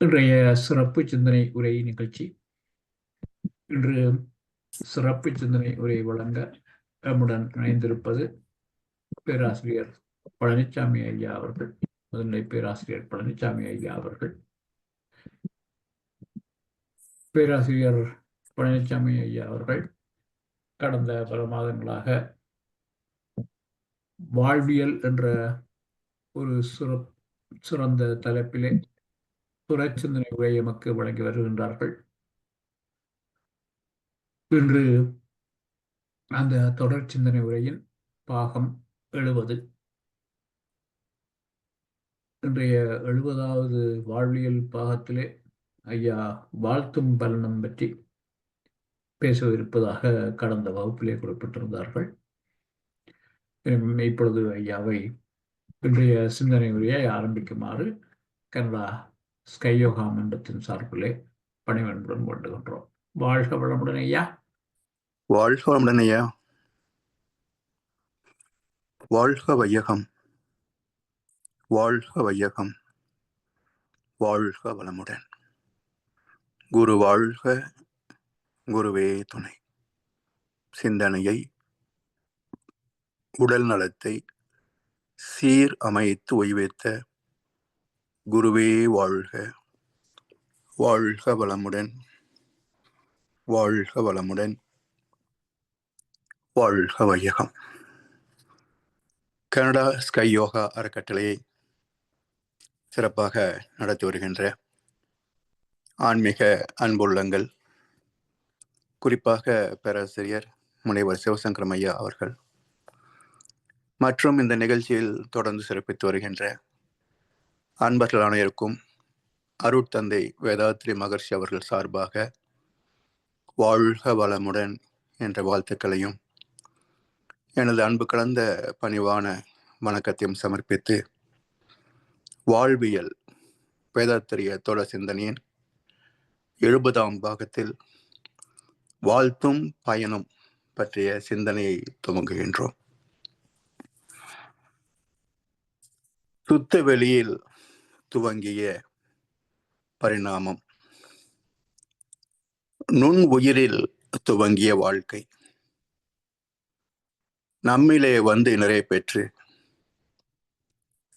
இன்றைய சிறப்பு சிந்தனை உரை நிகழ்ச்சி. இன்று சிறப்பு சிந்தனை உரை வழங்க நம்முடன் இணைந்திருப்பது பேராசிரியர் பழனிசாமி ஐயா அவர்கள். முதன்மை பேராசிரியர் பழனிசாமி ஐயா அவர்கள். பேராசிரியர் பழனிசாமி ஐயா அவர்கள் கடந்த பல மாதங்களாக வாழ்வியல் என்ற ஒரு சிறந்த தலைப்பிலே புறச்சிந்தனை உரை எமக்கு வழங்கி வருகின்றார்கள். இன்று அந்த தொடர் சிந்தனை உரையின் பாகம் 70. இன்றைய 70வது வாழ்வியல் பாகத்திலே ஐயா வாழ்த்தும் பலனம் பற்றி பேசவிருப்பதாக கடந்த வகுப்பிலே குறிப்பிட்டிருந்தார்கள். இப்பொழுது ஐயாவை இன்றைய சிந்தனை உரையை ஆரம்பிக்குமாறு கனடா ஸ்கை யோகா மன்றத்தின் சார்பிலே பணிவன்புடன் வேண்டுகின்றோம். வாழ்க வளமுடன் ஐயா. வாழ்க வளமுடன் ஐயா. வாழ்க வையகம், வாழ்க வையகம், வாழ்க வளமுடன். குரு வாழ்க, குருவே துணை. சிந்தனையை, உடல் நலத்தை சீர் அமைத்து ஓய்வித்த குருவே வாழ்க, வாழ்க வளமுடன், வாழ்க வளமுடன், வாழ்க வையகம். கனடா ஸ்கை யோகா அறக்கட்டளையை சிறப்பாக நடத்தி வருகின்ற ஆன்மீக அன்புள்ளங்கள், குறிப்பாக பேராசிரியர் முனைவர் சிவசங்கரம் ஐயா அவர்கள் மற்றும் இந்த நிகழ்ச்சியில் தொடர்ந்து சிறப்பித்து வருகின்ற அன்பர்கள் அனைவருக்கும் அருட்தந்தை வேதாத்ரி மகர்ஷி அவர்கள் சார்பாக வாழ்க வளமுடன் என்ற வாழ்த்துக்களையும் எனது அன்பு கலந்த பணிவான வணக்கத்தையும் சமர்ப்பித்து வாழ்வியல் வேதாத்திரிய தொடர் சிந்தனையின் 70ஆம் பாகத்தில் வாழ்த்தும் பயனும் பற்றிய சிந்தனையை துவங்குகின்றோம். சுத்த வெளியில் துவங்கிய பரிணாமம், நுண் உயிரில் துவங்கிய வாழ்க்கை நம்மிலே வந்து நிறைய பெற்று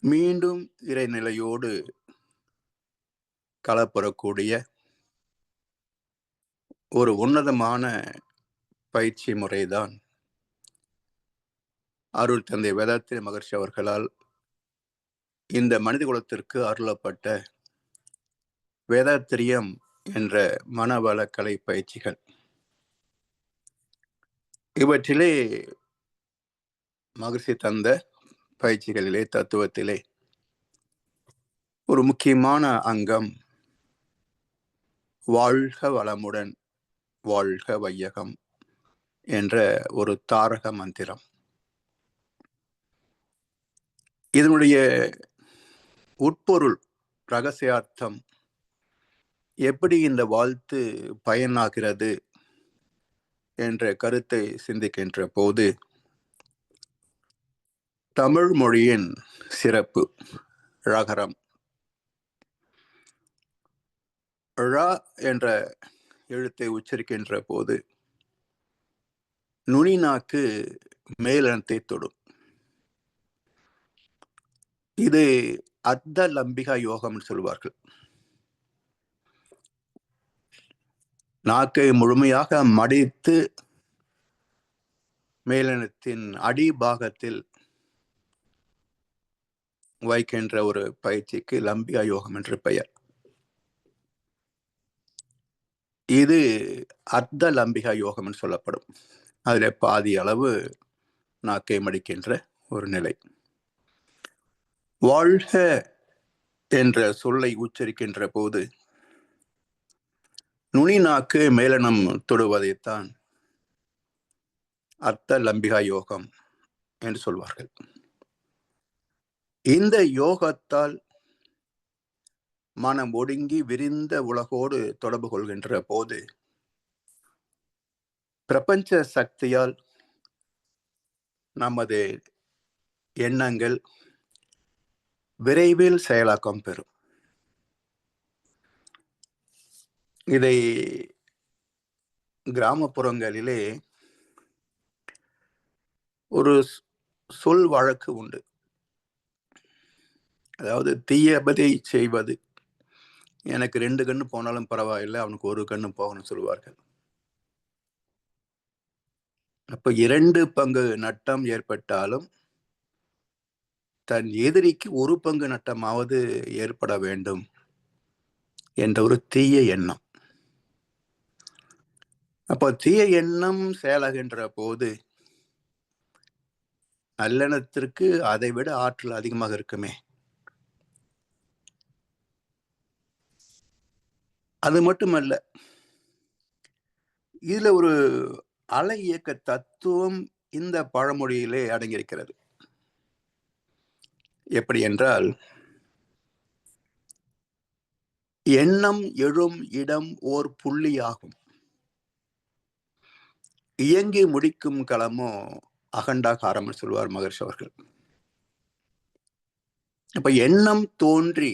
மீண்டும் இறைநிலையோடு கலப்புறக்கூடிய ஒரு உன்னதமான பயிற்சி முறைதான் அருள் தந்தை வேதாத்திரி மகர்ஷி அவர்களால் இந்த மனித குலத்திற்கு அருளப்பட்ட வேதாத்திரியம் என்ற மனவளக்கலை பயிற்சிகள். இவற்றிலே மகர்ஷி தந்த பயிற்சிகளிலே, தத்துவத்திலே ஒரு முக்கியமான அங்கம் வாழ்க வளமுடன், வாழ்க வையகம் என்ற ஒரு தாரக மந்திரம். இதனுடைய உட்பொருள், ரகசியார்த்தம் எப்படி இந்த வாழ்த்து பயனாகிறது என்ற கருத்தை சிந்திக்கின்ற போது தமிழ் மொழியின் சிறப்பு ழகரம், ழ என்ற எழுத்தை உச்சரிக்கின்ற போது நுனி நாக்கு மேலெழுத்தை தொடும். இது அர்த்த லம்பிகா யோகம் சொல்வார்கள். நாக்கை முழுமையாக மடித்து மேலெழுத்தின் அடிபாகத்தில் வைக்கின்ற ஒரு பயிற்சிக்கு லம்பிகா யோகம் என்று பெயர். இது அர்த்த லம்பிகா யோகம் என்று சொல்லப்படும். அதில் பாதி அளவு நாக்கை மடிக்கின்ற ஒரு நிலை. வாழ்க என்ற சொல்லை உச்சரிக்கின்ற போது நுனி நாக்கு மேலனம் தொடுவதைத்தான் அர்த்த லம்பிகா யோகம் என்று சொல்வார்கள். இந்த யோகத்தால் மனம் ஒடுங்கி விரிந்த உலகோடு தொடர்பு கொள்கின்ற போது பிரபஞ்ச சக்தியால் நமது எண்ணங்கள் விரைவில் செயலாக்கம் பெறும். இதை கிராமப்புறங்களிலே ஒரு சொல் வழக்கு உண்டு. அதாவது தீயபதை செய்வது, எனக்கு 2 கண்ணு போனாலும் பரவாயில்லை, அவனுக்கு 1 கண்ணு போகணும்னு சொல்லுவார்கள். அப்ப 2 பங்கு நட்டம் ஏற்பட்டாலும் தன் எதிரிக்கு 1 பங்கு நட்டமாவது ஏற்பட வேண்டும் என்ற ஒரு தீய எண்ணம். அப்போ தீய எண்ணம் செயலாகின்ற போது நல்லெண்ணத்திற்கு அதை விட ஆற்றல் அதிகமாக இருக்குமே. அது மட்டுமல்ல, இதுல ஒரு அலை இயக்க தத்துவம் இந்த பழமொழியிலே அடங்கியிருக்கிறது. எப்படி என்றால், எண்ணம் எழும் இடம் ஓர் புள்ளியாகும், இயங்கி முடிக்கும் களமோ அகண்டாகாரம் சொல்வார் மகர்ஷி அவர்கள். அப்ப எண்ணம் தோன்றி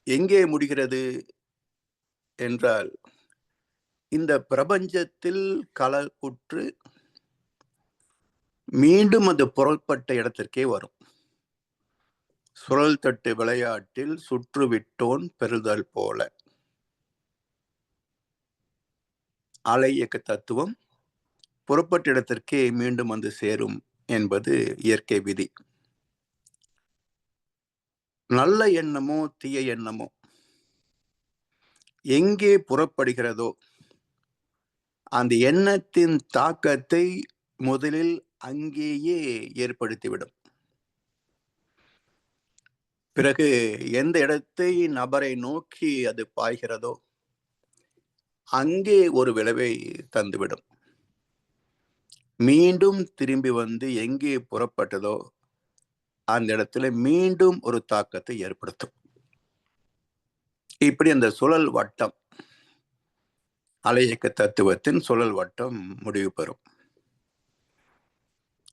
எங்கே முடிகிறது என்றால், இந்த பிரபஞ்சத்தில் கலப்புற்று மீண்டும் அது புறப்பட்ட இடத்திற்கே வரும். சுழல் தட்டு விளையாட்டில் சுற்றுவிட்டோன் பெறுதல் போல அலை இயக்க தத்துவம் புறப்பட்ட இடத்திற்கே மீண்டும் வந்து சேரும் என்பது இயற்கை விதி. நல்ல எண்ணமோ தீய எண்ணமோ எங்கே புறப்படுகிறதோ அந்த எண்ணத்தின் தாக்கத்தை முதலில் அங்கேயே ஏற்படுத்திவிடும். பிறகு எந்த இடத்தை நபரை நோக்கி அது பாய்கிறதோ அங்கே ஒரு விளைவை தந்துவிடும். மீண்டும் திரும்பி வந்து எங்கே புறப்பட்டதோ அந்த இடத்துல மீண்டும் ஒரு தாக்கத்தை ஏற்படுத்தும். இப்படி அந்த சுழல் வட்டம், அலை இயக்க தத்துவத்தின் சுழல் வட்டம் முடிவு பெறும்.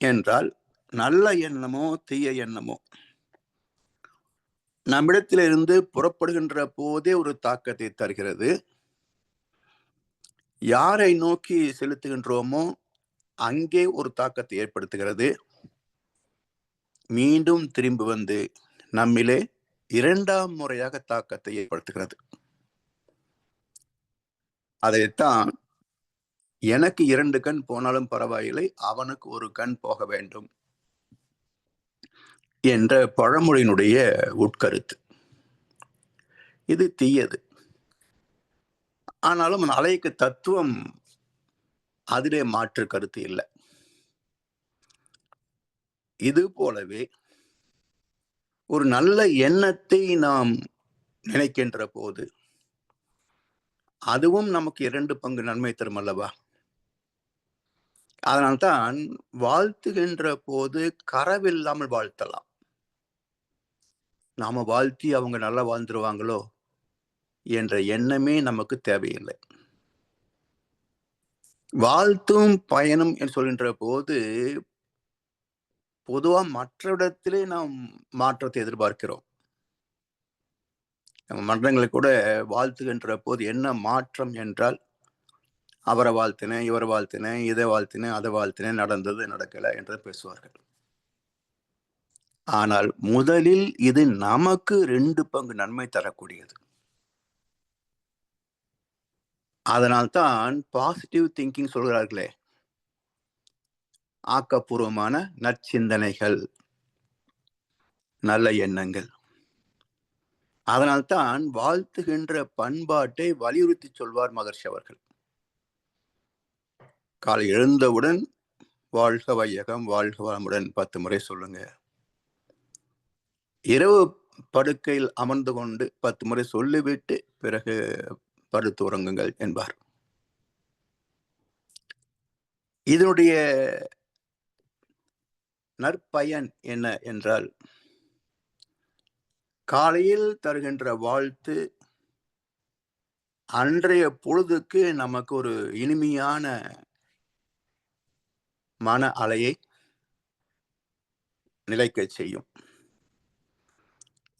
என்றால் நல்ல எண்ணமோ தீய எண்ணமோ நம்மிடத்திலிருந்து புறப்படுகின்ற போதே ஒரு தாக்கத்தை தருகிறது. யாரை நோக்கி செலுத்துகின்றோமோ அங்கே ஒரு தாக்கத்தை ஏற்படுத்துகிறது. மீண்டும் திரும்பி வந்து நம்மிலே 2ஆம் முறையாக தாக்கத்தை ஏற்படுத்துகிறது. அதைத்தான் எனக்கு 2 கண் போனாலும் பரவாயில்லை, அவனுக்கு 1 கண் போக வேண்டும் என்ற பழமொழியினுடைய உட்கருத்து. இது தீயது. ஆனாலும் அலைக்கு தத்துவம் அதிலே மாற்று கருத்து இல்லை. இது போலவே ஒரு நல்ல எண்ணத்தை நாம் நினைக்கின்ற போது அதுவும் நமக்கு 2 பங்கு நன்மை தரும் அல்லவா? அதனால்தான் வாழ்த்துகின்ற போது கரவில்லாமல் வாழ்த்தலாம். நாம வாழ்த்தி அவங்க நல்லா வாழ்ந்துருவாங்களோ என்ற எண்ணமே நமக்கு தேவையில்லை. வாழ்த்தும் பயனும் என்று சொல்கின்ற போது பொதுவா மற்ற இடத்திலே நாம் மாற்றத்தை எதிர்பார்க்கிறோம். நம்ம மன்றங்களை கூட வாழ்த்துகின்ற போது என்ன மாற்றம் என்றால், அவரை வாழ்த்தினேன், இவரை வாழ்த்தினேன், இதை வாழ்த்தினேன், அதை வாழ்த்தினேன், நடந்தது நடக்கல என்று பேசுவார்கள். ஆனால் முதலில் இது நமக்கு 2 பங்கு நன்மை தரக்கூடியது. அதனால்தான் பாசிட்டிவ் திங்கிங் சொல்கிறார்களே, ஆக்கப்பூர்வமான நற்சிந்தனைகள், நல்ல எண்ணங்கள். அதனால்தான் வாழ்த்துகின்ற பண்பாட்டை வலியுறுத்தி சொல்வார் மகர்ஷி அவர்கள். காலை எழுந்தவுடன் வாழ்க வையகம், வாழ்க வளமுடன் 10 முறை சொல்லுங்க. இரவு படுக்கையில் அமர்ந்து கொண்டு 10 முறை சொல்லிவிட்டு பிறகு படுத்து உறங்குங்கள் என்பார். இதனுடைய நற்பயன் என்ன என்றால், காலையில் தருகின்ற வாழ்த்து அன்றைய பொழுதுக்கு நமக்கு ஒரு இனிமையான மன அலையை நிலைக்க செய்யும்.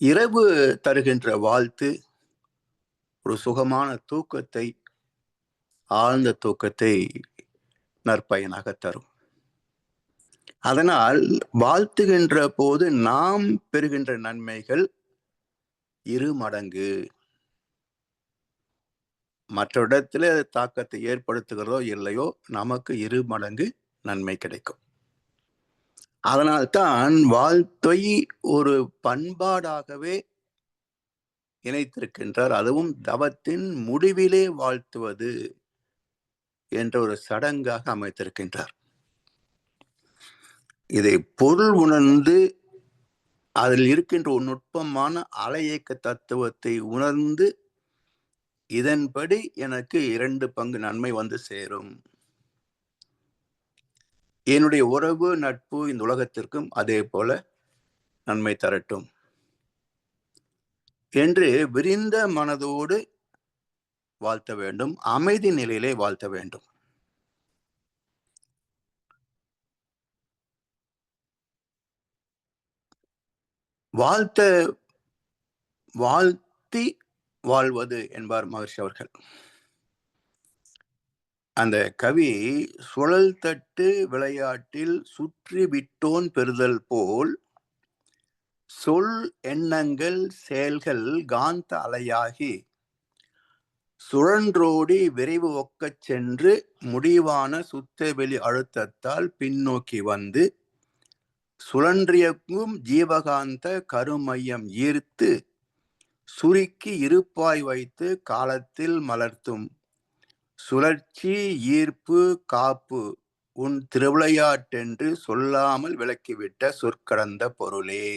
இரவு தருகின்ற வாழ்த்து ஒரு சுகமான தூக்கத்தை, ஆழ்ந்த தூக்கத்தை நற்பயனாக தரும். அதனால் வாழ்த்துகின்ற போது நாம் பெறுகின்ற நன்மைகள் 2 மடங்கு. மற்ற இடத்துல தாக்கத்தை ஏற்படுத்துகிறதோ இல்லையோ, நமக்கு 2 மடங்கு நன்மை கிடைக்கும். அதனால்தான் வாழ்த்தை ஒரு பண்பாடாகவே இணைத்திருக்கின்றார். அதுவும் தவத்தின் முடிவிலே வாழ்த்துவது என்ற ஒரு சடங்காக அமைத்திருக்கின்றார். இதை பொருள் உணர்ந்து அதில் இருக்கின்ற ஒரு நுட்பமான அலையியக்க தத்துவத்தை உணர்ந்து இதன்படி எனக்கு 2 பங்கு நன்மை வந்து சேரும், என்னுடைய உறவு நட்பு இந்த உலகத்திற்கும் அதே போல நன்மை தரட்டும் என்று விரிந்த மனதோடு வாழ்த்த வேண்டும். அமைதி நிலையிலே வாழ்த்த வேண்டும். வாழ்த்தி வாழ்வது என்பார் மகர்ஷி அவர்கள். அந்த கவி சுழல் தட்டு விளையாட்டில் சுற்றி விட்டோன் பெறுதல் போல் சொல் எண்ணங்கள் செயல்கள் காந்த அலையாகி சுழன்றோடி விரைவு ஒக்கச் சென்று முடிவான சுத்தவெளி அழுத்தத்தால் பின்னோக்கி வந்து சுழன்றியக்கும் ஜீவகாந்த கருமையம் ஈர்த்து சுருக்கி இருப்பாய் வைத்து காலத்தில் மலர்த்தும் சுழற்சி ஈர்ப்பு காப்பு உன் திருவிளையாட்டென்று சொல்லாமல் விளக்கிவிட்ட சொற்கடந்த பொருளே.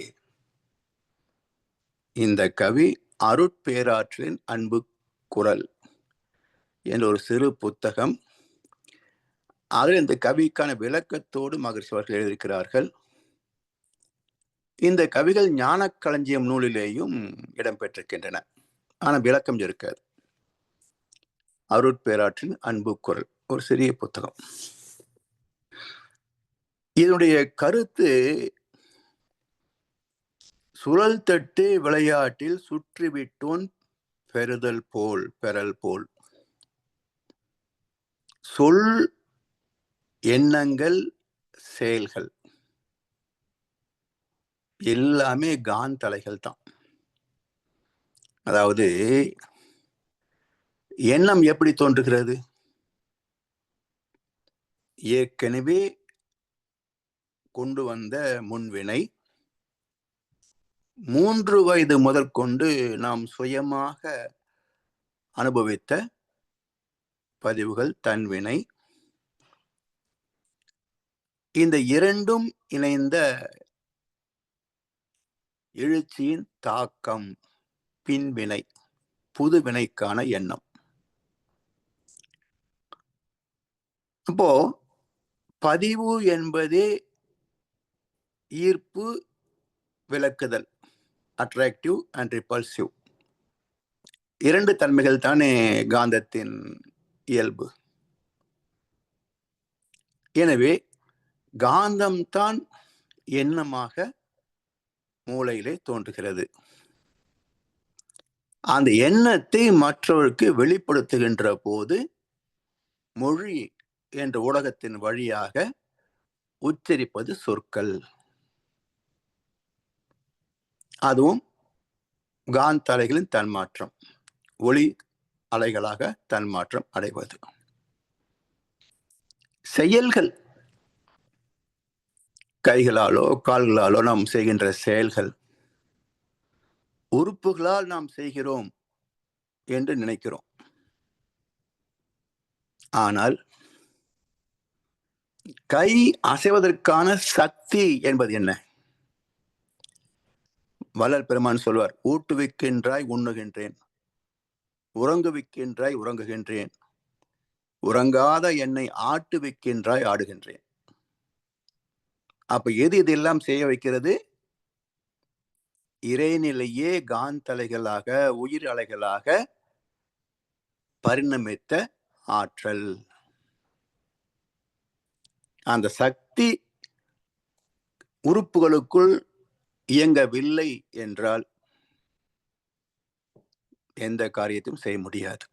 இந்த கவி அருட்பேராற்றலின் அன்பு குரல் என்ற ஒரு சிறு புத்தகம். அதில் இந்த கவிக்கான விளக்கத்தோடு மகர்ஷி அவர்கள் எழுதியிருக்கிறார்கள். இந்த கவிகள் ஞானக்களஞ்சியம் நூலிலேயும் இடம்பெற்றிருக்கின்றன. ஆனால் விளக்கம் இருக்காது. அருட்பேராற்றின் அன்பு குரல் ஒரு சிறிய புத்தகம். இதனுடைய கருத்து சுழல் தட்டு விளையாட்டில் சுற்றிவிட்டோன் பெறுதல் போல் பெறல் போல் சொல் எண்ணங்கள் செயல்கள் எல்லாமே காந்தலைகள் தான். அதாவது எண்ணம் எப்படி தோன்றுகிறது? ஏற்கனவே கொண்டு வந்த முன்வினை, 3 வயது முதல் கொண்டு நாம் சுயமாக அனுபவித்த பதிவுகள், தன்வினை, இந்த 2ம் இணைந்த எழுச்சியின் தாக்கம் பின்வினை, புதுவினைக்கான எண்ணம். அப்போ பதிவு என்பதே ஈர்ப்பு, விளக்குதல், அட்ராக்டிவ் அண்ட் ரிபல்சிவ் 2 தன்மைகள் தானே காந்தத்தின் இயல்பு. எனவே காந்தம்தான் எண்ணமாக மூளையிலே தோன்றுகிறது. அந்த எண்ணத்தை மற்றவருக்கு வெளிப்படுத்துகின்ற போது மொழி என்ற ஊடகத்தின் வழியாக உச்சரிப்பது சொற்கள். அதுவும் காந்த அலைகளின் தன்மாற்றம், ஒளி அலைகளாக தன்மாற்றம் அடைவது. செயல்கள், கைகளாலோ கால்களாலோ நாம் செய்கின்ற செயல்கள், உறுப்புகளால் நாம் செய்கிறோம் என்று நினைக்கிறோம். ஆனால் கை அசைவதற்கான சக்தி என்பது என்ன? வள்ளல் பெருமான் சொல்வார், ஊட்டுவிக்கின்றாய் உண்ணுகின்றேன், உறங்குவிக்கின்றாய் உறங்குகின்றேன், உறங்காத என்னை ஆட்டுவிக்கின்றாய் ஆடுகின்றேன். அப்ப எது இதெல்லாம் செய்ய வைக்கிறது? இறைநிலையே காந்தலைகளாக, உயிர் அலைகளாக பரிணமித்த ஆற்றல். அந்த சக்தி உறுப்புகளுக்குள் இயங்கவில்லை என்றால் எந்த காரியத்தையும் செய்ய முடியாது.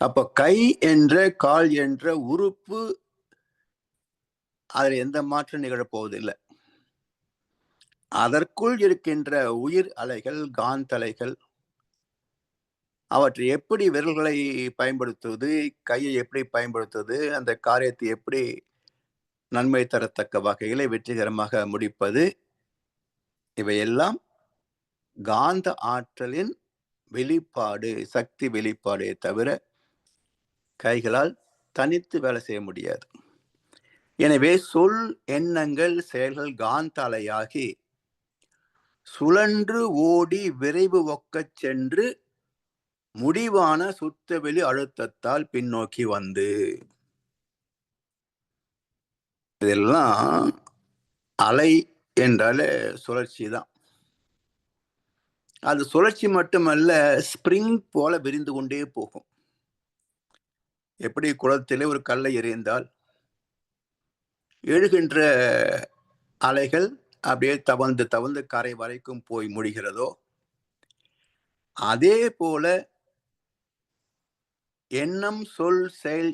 அப்ப கை என்ற கால் என்ற உறுப்பு அதில் எந்த மாற்றம் நிகழப்போவதில்லை. அதற்குள் இருக்கின்ற உயிர் அலைகள், காந்தலைகள், அவற்றை எப்படி விரல்களை பயன்படுத்துவது, கையை எப்படி பயன்படுத்துவது, அந்த காரியத்தை எப்படி நன்மை தரத்தக்க வகையிலே வெற்றிகரமாக முடிப்பது, இவையெல்லாம் காந்த ஆற்றலின் வெளிப்பாடு, சக்தி வெளிப்பாடே தவிர கைகளால் தனித்து வேலை செய்ய முடியாது. எனவே சொல், எண்ணங்கள், செயல்கள் காந்த அலையாகி சுழன்று ஓடி விரைவு ஒக்கச் சென்று முடிவான சுத்தவெளி அழுத்தத்தால் பின்னோக்கி வந்து, இதெல்லாம் அலை என்றாலே சுழற்சி தான். அது சுழற்சி மட்டுமல்ல, ஸ்பிரிங் போல விரிந்து கொண்டே போகும். எப்படி குளத்திலே ஒரு கல்லை எறிந்தால் எழுகின்ற அலைகள் அப்படியே தவழ்ந்து தவழ்ந்து கரை வரைக்கும் போய் முடிகிறதோ, அதே போல எண்ணம், சொல், செயல்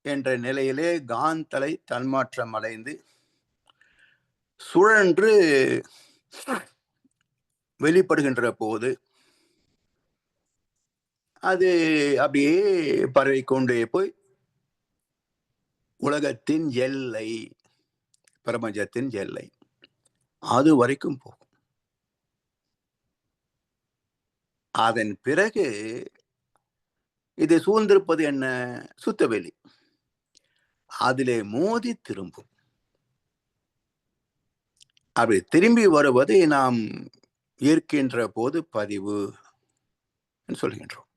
என்ற நிலையிலே காந்தலை தன்மாற்றம் அடைந்து சுழன்று வெளிப்படுகின்ற போது அது அப்படியே பரவிக்கொண்டே போய் உலகத்தின் எல்லை, பிரபஞ்சத்தின் எல்லை, அது வரைக்கும் போகும். அதன் பிறகு இதை சூழ்ந்திருப்பது என்ன? சுத்தவெளி. அதிலே மோதி திரும்பும். அப்படி திரும்பி வருவதை நாம் ஈர்க்கின்ற போது பதிவு சொல்கின்றோம்.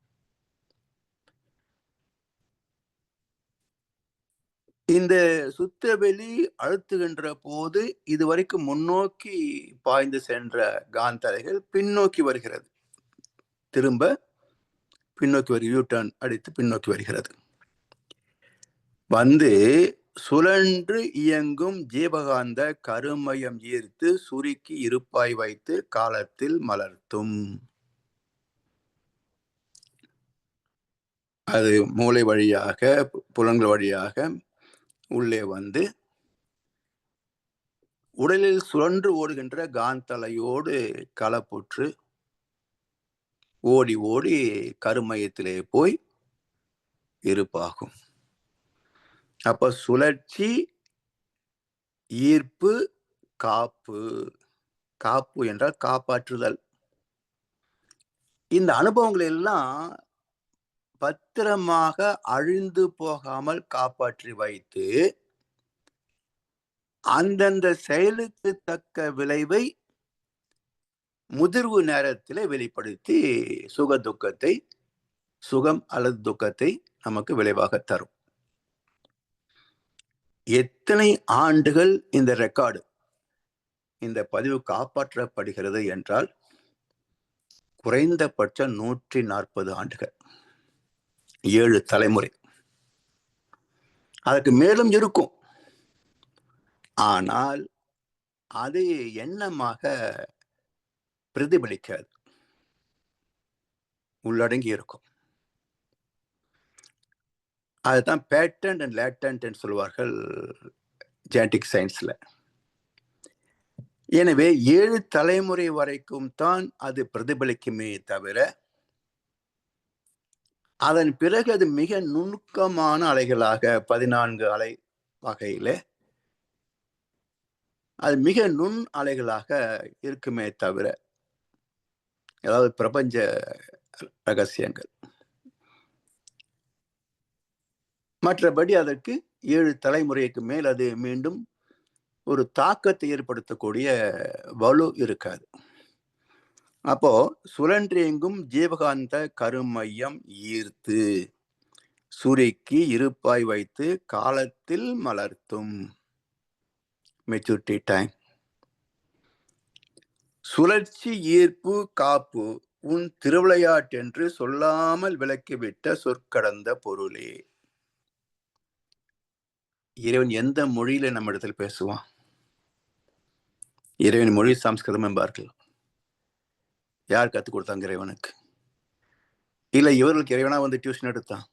இந்த சுத்தவெளி அழுத்துகின்ற போது இதுவரைக்கும் முன்னோக்கி பாய்ந்து சென்ற காந்தலைகள் பின்னோக்கி வருகிறது. திரும்ப பின்னோக்கி வரும், யூட்டர்ன் அடித்து பின்னோக்கி வருகிறது. வந்து சுழன்று இயங்கும் ஜீவகாந்த கருமையம் ஈர்த்து சுருக்கி இருப்பாய் வைத்து காலத்தில் மலர்த்தும். அது மூளை வழியாக, புலன்கள் வழியாக உள்ளே வந்து உடலில் சுழன்று ஓடுகின்ற காந்தலையோடு கலப்புற்று ஓடி ஓடி கருமையத்திலே போய் இருப்பாகும். அப்ப சுழற்சி, ஈர்ப்பு, காப்பு. காப்பு என்றால் காப்பாற்றுதல். இந்த அனுபவங்கள் எல்லாம் பத்திரமாக அழிந்து போகாமல் காப்பாற்றி வைத்து அந்தந்த செயலுக்கு தக்க விளைவை முதிர்வு நேரத்திலே வெளிப்படுத்தி சுக துக்கத்தை, சுகம் அல்லது துக்கத்தை நமக்கு விளைவாக தரும். எத்தனை ஆண்டுகள் இந்த ரெக்கார்டு, இந்த பதிவு காப்பாற்றப்படுகிறது என்றால் குறைந்தபட்சம் 140 ஆண்டுகள், 7 தலைமுறை. அதற்கு மேலும் இருக்கும். ஆனால் அது எண்ணமாக பிரதிபலிக்காது, உள்ளடங்கி இருக்கும். அதுதான் பேட்டன்ட் அண்ட் லேட்டன்ட் என்று சொல்வார்கள் ஜெனடிக் சயின்ஸ்ல. எனவே 7 தலைமுறை வரைக்கும் தான் அது பிரதிபலிக்குமே தவிர அதன் பிறகு அது மிக நுணுக்கமான அலைகளாக 14 அலை வகையில அது மிக நுண் அலைகளாக இருக்குமே தவிர, அதாவது பிரபஞ்ச ரகசியங்கள். மற்றபடி அதற்கு 7 தலைமுறைக்கு மேல் அது மீண்டும் ஒரு தாக்கத்தை ஏற்படுத்தக்கூடிய வலு இருக்காது. அப்போ சுழன்றெங்கும் ஜீவகாந்த கருமையம் ஈர்த்து சுருக்கி இருப்பாய் வைத்து காலத்தில் மலர்த்தும். Maturity time. சுழற்சி, ஈர்ப்பு, காப்பு உன் திருவிளையாட்டென்று சொல்லாமல் விளக்கிவிட்ட சொற்கடந்த பொருளே. இறைவன் எந்த மொழியில நம்ம இடத்துல பேசுவான்? இறைவன் மொழி சம்ஸ்கிருதம் என்பார்கள். யார் கற்றுக் கொடுத்தாங்க இறைவனுக்கு? இல்லை இவர்களுக்கு இறைவனா வந்து டியூஷன் எடுத்தான்?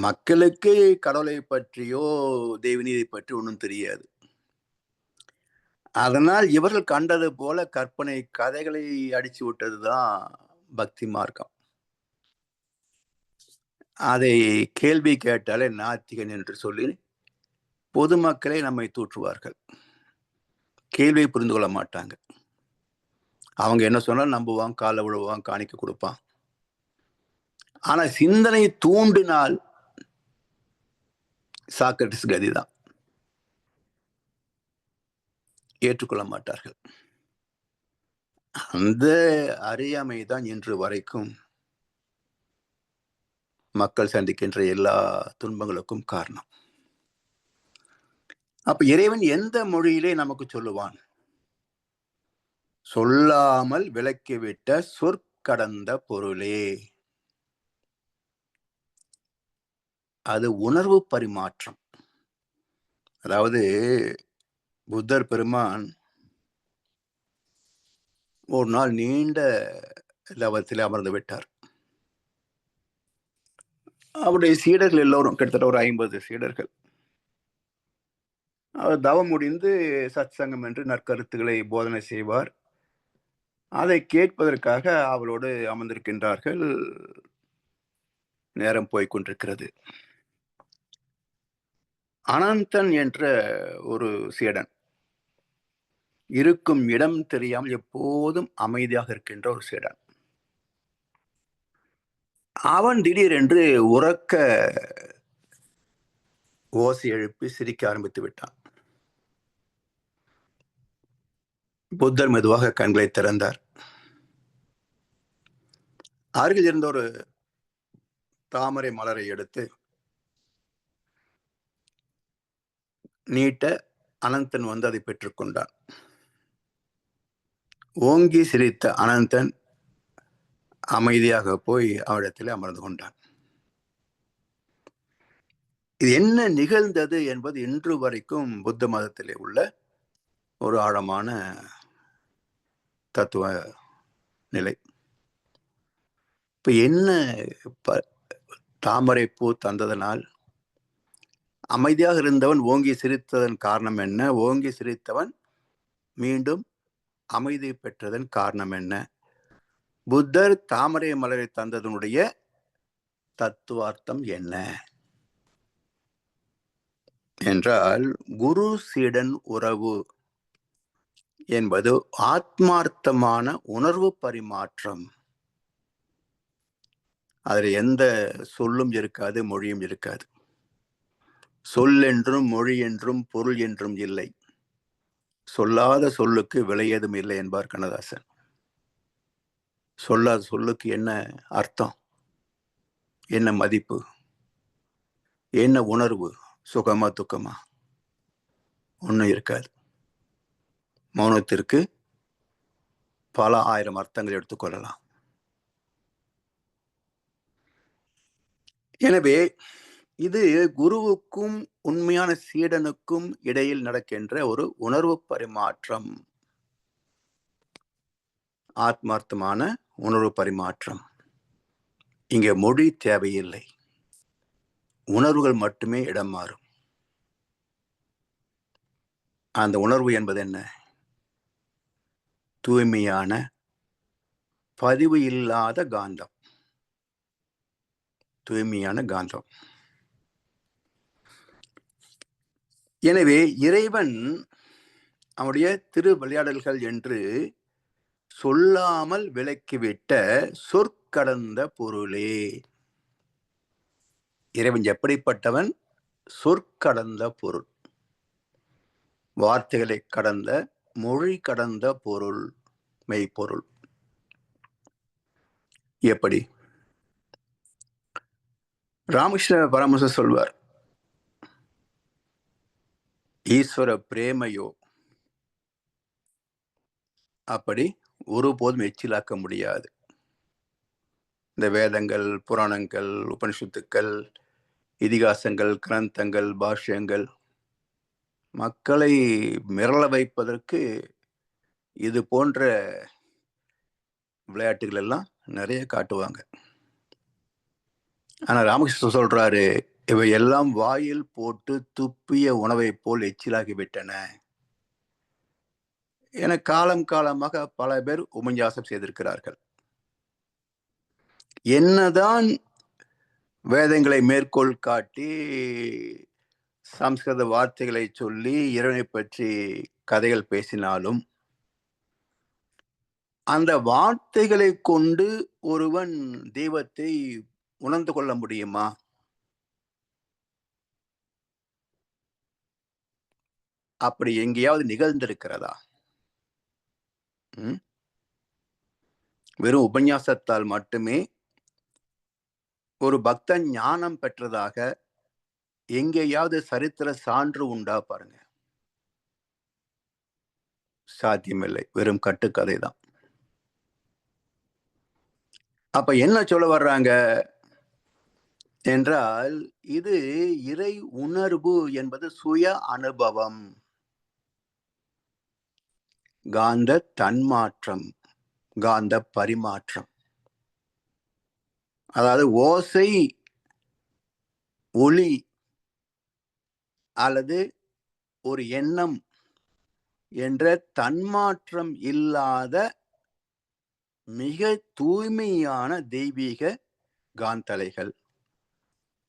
மக்களுக்கு கடவுளை பற்றியோ தெய்வநீதி பற்றி ஒன்றும் தெரியாது. அதனால் இவர்கள் கண்டது போல கற்பனை கதைகளை அடிச்சு விட்டதுதான் பக்தி மார்க்கம். அதை கேள்வி கேட்டாலே நாத்திகன் என்று சொல்லி பொதுமக்களை நம்மை தூற்றுவார்கள். கேள்வியை புரிந்து கொள்ள மாட்டாங்க. அவங்க என்ன சொன்னாலும் நம்புவான், காலை விழுவான், காணிக்க கொடுப்பான். ஆனா சிந்தனை தூண்டினால் சாக்ரட்டிஸ் கதிதான். ஏற்றுக்கொள்ள மாட்டார்கள். அந்த அறியாமை தான் இன்று வரைக்கும் மக்கள் சந்திக்கின்ற எல்லா துன்பங்களுக்கும் காரணம். அப்ப இறைவன் எந்த மொழியிலே நமக்கு சொல்லுவான்? சொல்லாமல் விளக்கிவிட்ட சொற்கடந்த பொருளே. அது உணர்வு பரிமாற்றம். அதாவது புத்தர் பெருமான் ஒரு நாள் நீண்ட லவத்தில் அமர்ந்து விட்டார். அவருடைய சீடர்கள் எல்லோரும் கிட்டத்தட்ட ஒரு 50 சீடர்கள். அவர் தவம் முடிந்து சத் சங்கம் என்று நற்கருத்துக்களை போதனை செய்வார். அதை கேட்பதற்காக அவரோடு அமர்ந்திருக்கின்றார்கள். நேரம் போய்கொண்டிருக்கிறது. அனந்தன் என்ற ஒரு சீடன், இருக்கும் இடம் தெரியாமல் எப்போதும் அமைதியாக இருக்கின்ற ஒரு சீடன். அவன் திடீரென்று உறக்க ஓசை எழுப்பி சிரிக்க ஆரம்பித்து விட்டான். புத்தர் மெதுவாக கண்களை திறந்தார். அருகில் இருந்த ஒரு தாமரை மலரை எடுத்து நீட்ட அனந்தன் வந்து அதை பெற்றுக்கொண்டான். ஓங்கி சிரித்த அனந்தன் அமைதியாக போய் அவரிடத்தில் அமர்ந்து கொண்டான். இது என்ன நிகழ்ந்தது என்பது இன்று வரைக்கும் புத்த மதத்திலே உள்ள ஒரு ஆழமான தத்துவ நிலை. இப்ப என்ன தாமரை பூ தந்ததனால் அமைதியாக இருந்தவன் ஓங்கி சிரித்ததன் காரணம் என்ன? ஓங்கி சிரித்தவன் மீண்டும் அமைதி பெற்றதன் காரணம் என்ன? புத்தர் தாமரை மலரை தந்ததனுடைய தத்துவார்த்தம் என்ன என்றால், குரு சீடன் உறவு என்பது ஆத்மார்த்தமான உணர்வு பரிமாற்றம். அதில் எந்த சொல்லும் இருக்காது, மொழியும் இருக்காது. சொல் என்றும் மொழி என்றும் பொருள் என்றும் இல்லை. சொல்லாத சொல்லுக்கு விலை ஏதும் இல்லை என்பார் கண்ணதாசன். சொல்லாத சொல்லுக்கு என்ன அர்த்தம், என்ன மதிப்பு, என்ன உணர்வு, சுகமா துக்கமா? ஒன்றும் இருக்காது. மௌனத்திற்கு பல ஆயிரம் அர்த்தங்கள் எடுத்துக்கொள்ளலாம். எனவே இது குருவுக்கும் உண்மையான சீடனுக்கும் இடையில் நடக்கின்ற ஒரு உணர்வு பரிமாற்றம், ஆத்மார்த்தமான உணர்வு பரிமாற்றம். இங்கே மொழி தேவையில்லை, உணர்வுகள் மட்டுமே இடம் மாறும். அந்த உணர்வு என்பது என்ன? தூய்மையான பதிவு இல்லாத காந்தம். தூய்மையான காந்தம். எனவே இறைவன் அவனுடைய திரு விளையாடல்கள் என்று சொல்லாமல் விளக்கிவிட்ட சொற்கடந்த பொருளே. இறைவன் எப்படிப்பட்டவன்? சொற்கடந்த பொருள், வார்த்தைகளை கடந்த, மொழி கடந்த பொருள், மெய்ப்பொருள். எப்படி? ராமகிருஷ்ண பரமஹம்சர் சொல்வார், ஈஸ்வர பிரேமையோ அப்படி ஒருபோதும் எச்சிலாக்க முடியாது. இந்த வேதங்கள், புராணங்கள், உபனிஷத்துக்கள், இதிகாசங்கள், கிரந்தங்கள், பாஷ்யங்கள் மக்களை மிரள வைப்பதற்கு இது போன்ற விளையாட்டுகள் எல்லாம் நிறைய காட்டுவாங்க. ஆனா ராமகிருஷ்ணன் சொல்றாரு, இவை எல்லாம் வாயில் போட்டு துப்பிய உணவை போல் எச்சிலாகி விட்டன என காலம் காலமாக பல பேர் உபன்யாசம் செய்திருக்கிறார்கள். என்னதான் வேதங்களை மேற்கோள் காட்டி சம்ஸ்கிருத வார்த்தைகளை சொல்லி இறைவனை பற்றி கதைகள் பேசினாலும் அந்த வார்த்தைகளை கொண்டு ஒருவன் தெய்வத்தை உணர்ந்து கொள்ள முடியுமா? அப்படி எங்கேயாவது நிகழ்ந்திருக்கிறதா? வெறும் உபன்யாசத்தால் மட்டுமே ஒரு பக்தன் ஞானம் பெற்றதாக எங்கேயாவது சரித்திர சான்று உண்டா? பாருங்க, சாத்தியமில்லை. வெறும் கட்டுக்கதை தான். அப்ப என்ன சொல்ல வர்றாங்க என்றால், இது இறை உணர்வு என்பது சுய அனுபவம், காந்த தன்மாற்றம், காந்த பரிமாற்றம். அதாவது ஓசை, ஒளி அல்லது ஒரு எண்ணம் என்ற தன்மாற்றம் இல்லாத மிக தூய்மையான தெய்வீக காந்தலைகள்,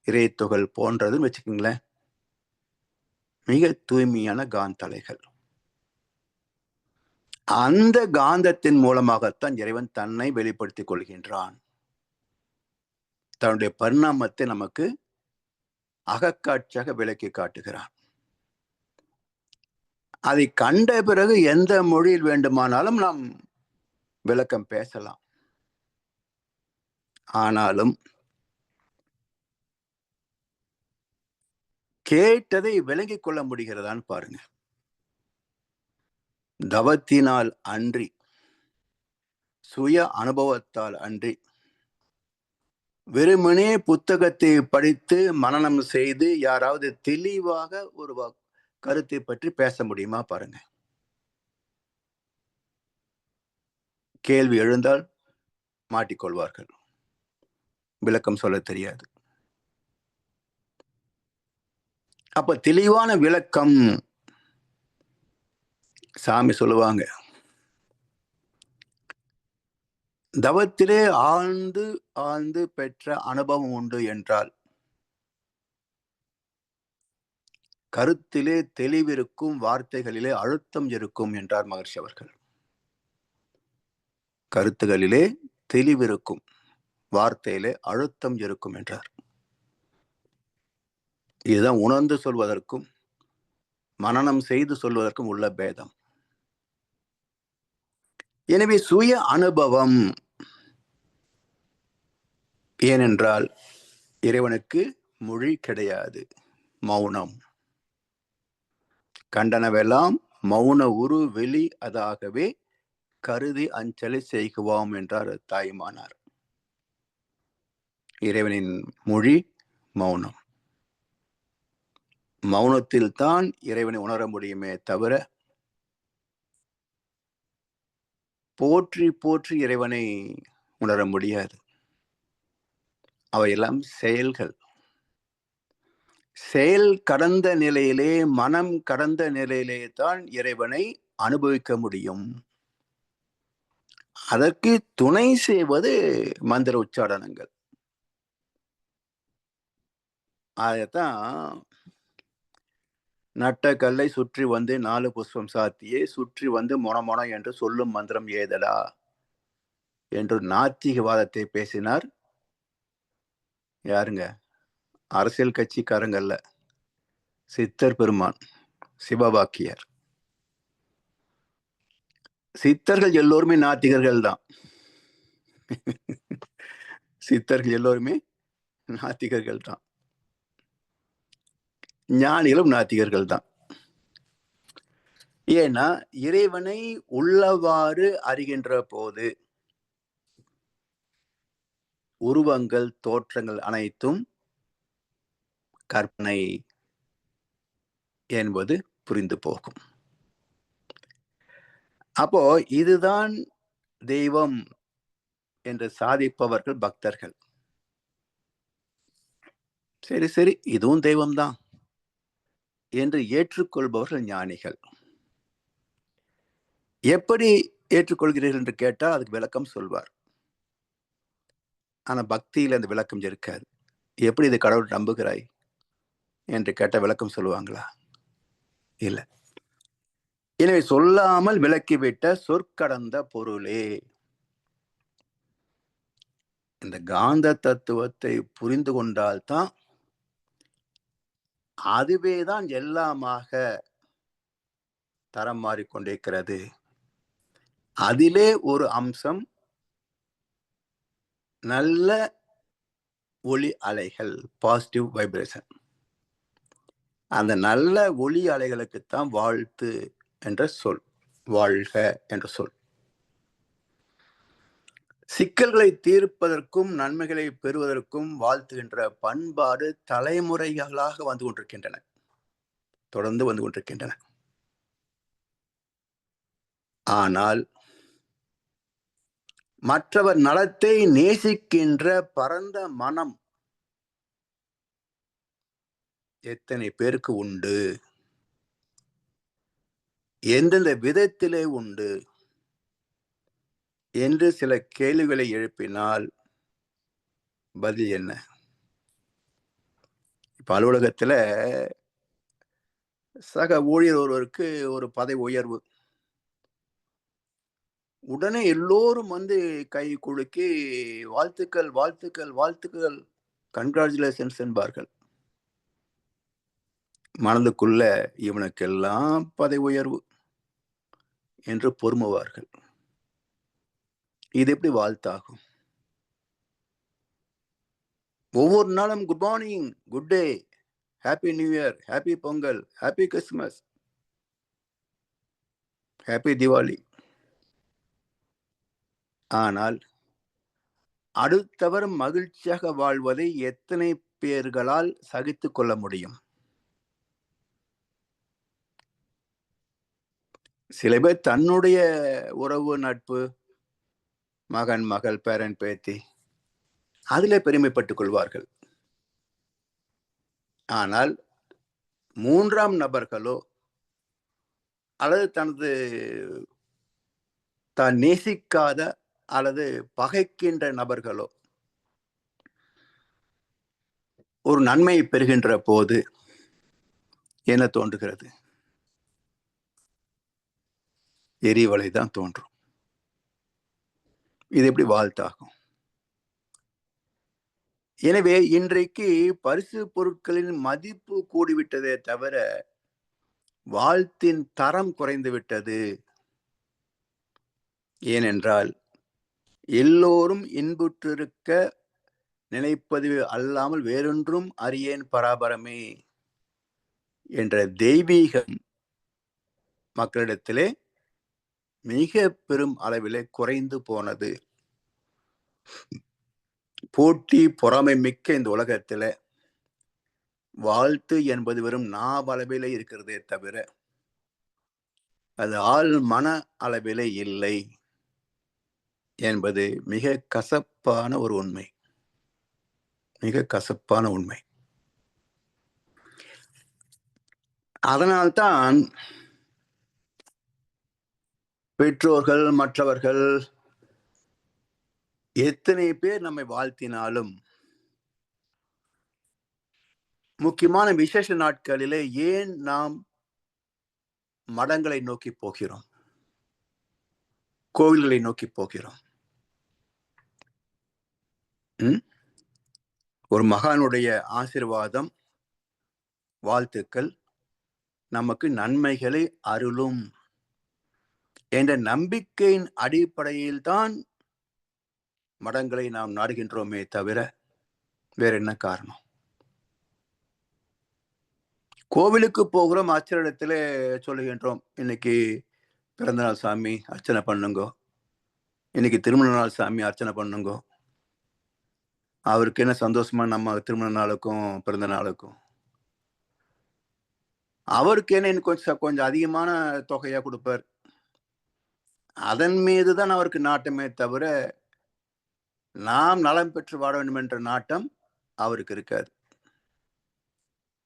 இறைத்துகள் போன்றதுன்னு வச்சுக்கோங்களேன். மிக தூய்மையான காந்தலைகள். அந்த காந்தத்தின் மூலமாகத்தான் இறைவன் தன்னை வெளிப்படுத்திக் கொள்கின்றான். தன்னுடைய பரிணாமத்தை நமக்கு அகக்காட்சியாக விளக்கி காட்டுகிறான். அதை கண்ட பிறகு எந்த மொழியில் வேண்டுமானாலும் நாம் விளக்கம் பேசலாம். ஆனாலும் கேட்டதை விளங்கிக் கொள்ள முடிகிறதான்னு பாருங்க. தவத்தினால் அன்றி, சுய அனுபவத்தால் அன்றி, வெறுமனே புத்தகத்தை படித்து மனனம் செய்து யாராவது தெளிவாக ஒரு கருத்தை பற்றி பேச முடியுமா? பாருங்க. கேள்வி எழுந்தால் மாட்டிக்கொள்வார்கள், விளக்கம் சொல்ல தெரியாது. அப்ப தெளிவான விளக்கம் சாமி சொல்லுவாங்க, தவத்திலே ஆழ்ந்து ஆழ்ந்து பெற்ற அனுபவம் உண்டு என்றால் கருத்திலே தெளிவிருக்கும், வார்த்தைகளிலே அழுத்தம் இருக்கும் என்றார் மகர்ஷி அவர்கள். கருத்துகளிலே தெளிவிருக்கும், வார்த்தையிலே அழுத்தம் இருக்கும் என்றார். இதுதான் உணர்ந்து சொல்வதற்கும் மனனம் செய்து சொல்வதற்கும் உள்ள பேதம். எனவே சுய அனுபவம், ஏனென்றால் இறைவனுக்கு மொழி கிடையாது, மௌனம். கண்டனவெல்லாம் மௌன உரு வெளி அதாகவே கருதி அஞ்சலி செய்குவோம் என்றார் தாய்மானார். இறைவனின் மொழி மௌனம். மௌனத்தில் தான் இறைவனை உணர முடியுமே தவிர போற்றி போற்றி இறைவனை உணர முடியாது. அவையெல்லாம் செயல்கள். செயல் கடந்த நிலையிலே, மனம் கடந்த நிலையிலே தான் இறைவனை அனுபவிக்க முடியும். அதற்கு துணை செய்வது மந்திர உச்சாடனங்கள். அதைத்தான் நட்ட கல்லை சுற்றி வந்து 4 புஷ்பம் சாத்தியே சுற்றி வந்து மொன என்று சொல்லும் மந்திரம் ஏதடா என்று நாத்திகவாதத்தை பேசினார். யாருங்க? அரசியல் கட்சிக்காரங்கல்ல, சித்தர் பெருமான், சிவவாக்கியர். சித்தர்கள் எல்லோருமே நாத்திகர்கள் தான். சித்தர்கள் எல்லோருமே நாத்திகர்கள் தான். ஞானிகளும் நாத்திகர்கள் தான். ஏன்னா இறைவனை உள்ளவாறு அறிகின்ற போது உருவங்கள், தோற்றங்கள் அனைத்தும் கற்பனை என்பது புரிந்து போகும். அப்போ இதுதான் தெய்வம் என்று சாதிப்பவர்கள் பக்தர்கள். சரி சரி, இதுவும் தெய்வம்தான் என்று ஏற்றுக்கொள்பவர்கள் ஞானிகள். எப்படி ஏற்றுக்கொள்கிறீர்கள் என்று கேட்டால் அதுக்கு விளக்கம் சொல்வார். ஆனா பக்தியில் அந்த விளக்கம் இருக்காது. எப்படி இது கடவுள் நம்புகிறாய் என்று கேட்ட விளக்கம் சொல்லுவாங்களா? இல்ல. எனவே சொல்லாமல் விளக்கிவிட்ட சொற்கடந்த பொருளே. இந்த காந்த தத்துவத்தை புரிந்து கொண்டால்தான் அதுவேதான் எல்லாமாக தரம் மாறிக்கொண்டிருக்கிறது. அதிலே ஒரு அம்சம் நல்ல ஒளி அலைகள், பாசிட்டிவ் வைப்ரேஷன். அந்த நல்ல ஒளி அலைகளுக்குத்தான் வாழ்த்து என்ற சொல், வாழ்க என்ற சொல். சிக்கல்களை தீர்ப்பதற்கும் நன்மைகளை பெறுவதற்கும் வாழ்த்துகின்ற பண்பாடு தலைமுறைகளாக வந்து கொண்டிருக்கின்றன, தொடர்ந்து வந்து கொண்டிருக்கின்றன. ஆனால் மற்றவர் நலத்தை நேசிக்கின்ற பரந்த மனம் எத்தனை பேருக்கு உண்டு? எந்தெந்த விதத்திலே உண்டு என்று சில கேள்விகளை எழுப்பினால் பதில் என்ன? இப்ப அலுவலகத்துல சக ஊழியர் ஒருவருக்கு ஒரு பதவி உயர்வு. உடனே எல்லோரும் வந்து கை குலுக்கி வாழ்த்துக்கள் வாழ்த்துக்கள் வாழ்த்துக்கள், கங்க்ராச்சுலேஷன்ஸ் என்பார்கள். மனதுக்குள்ள இவனுக்கெல்லாம் பதவி உயர்வு என்று பொறுமுவார்கள். இது எப்படி வாழ்த்தாகும்? ஒவ்வொரு நாளும் good morning, good day, happy new year, happy Pongal, happy Christmas, happy Deepavali. ஆனால் அடுத்தவர் மகிழ்ச்சியாக வாழ்வதை எத்தனை பேர்களால் சகித்துக் கொள்ள முடியும்? சில பேர் தன்னுடைய உறவு, நட்பு, மகன், மகள், பேரன், பேத்தி, அதிலே பெருமைப்பட்டுக் கொள்வார்கள். ஆனால் மூன்றாம் நபர்களோ அல்லது தனது தான் நேசிக்காத அல்லது பகைக்கின்ற நபர்களோ ஒரு நன்மையை பெறுகின்ற போது என்ன தோன்றுகிறது? எரிவலை தான் தோன்றும். இது எப்படி வாழ்த்தாகும்? எனவே இன்றைக்கு பரிசு பொருட்களின் மதிப்பு கூடிவிட்டதே தவிர வாழ்த்தின் தரம் குறைந்து விட்டது. ஏனென்றால் எல்லோரும் இன்புற்றிருக்க நினைப்பது அல்லாமல் வேறொன்றும் அறியேன் பராபரமே என்ற தெய்வீகம் மக்களிடத்திலே மிக பெரும் அளவிலே குறைந்து போனது. போட்டி பொறாமை மிக்க இந்த உலகத்தில வாழ்த்து என்பது வெறும் நாவளவிலே இருக்கிறதே தவிர அது ஆள் மன அளவிலே இல்லை என்பது மிக கசப்பான ஒரு உண்மை, மிக கசப்பான உண்மை. அதனால்தான் பெற்றோர்கள், மற்றவர்கள் எத்தனை பேர் நம்மை வாழ்த்தினாலும் முக்கியமான விசேஷ நாட்களிலே ஏன் நாம் மடங்களை நோக்கி போகிறோம், கோவில்களை நோக்கி போகிறோம்? ஒரு மகானுடைய ஆசீர்வாதம், வாழ்த்துக்கள் நமக்கு நன்மைகளை அருளும் என்ற நம்பிக்கையின் அடிப்படையில் தான் மடங்களை நாம் நாடுகின்றோமே தவிர வேற என்ன காரணம்? கோவிலுக்கு போகிறோம், அர்ச்சனிடத்திலே சொல்லுகின்றோம், இன்னைக்கு பிறந்தநாள் சாமி அர்ச்சனை பண்ணுங்கோ, இன்னைக்கு திருமண நாள் சாமி அர்ச்சனை பண்ணுங்கோ. அவருக்கு என்ன சந்தோஷமா நம்ம திருமண நாளுக்கும் பிறந்த நாளுக்கும்? அவருக்கு என்ன கொஞ்சம் அதிகமான தொகையா கொடுப்பார். அதன் மீதுதான் அவருக்கு நாட்டமே தவிர நாம் நலம் பெற்று வாழ வேண்டும் என்ற நாட்டம் அவருக்கு இருக்காது.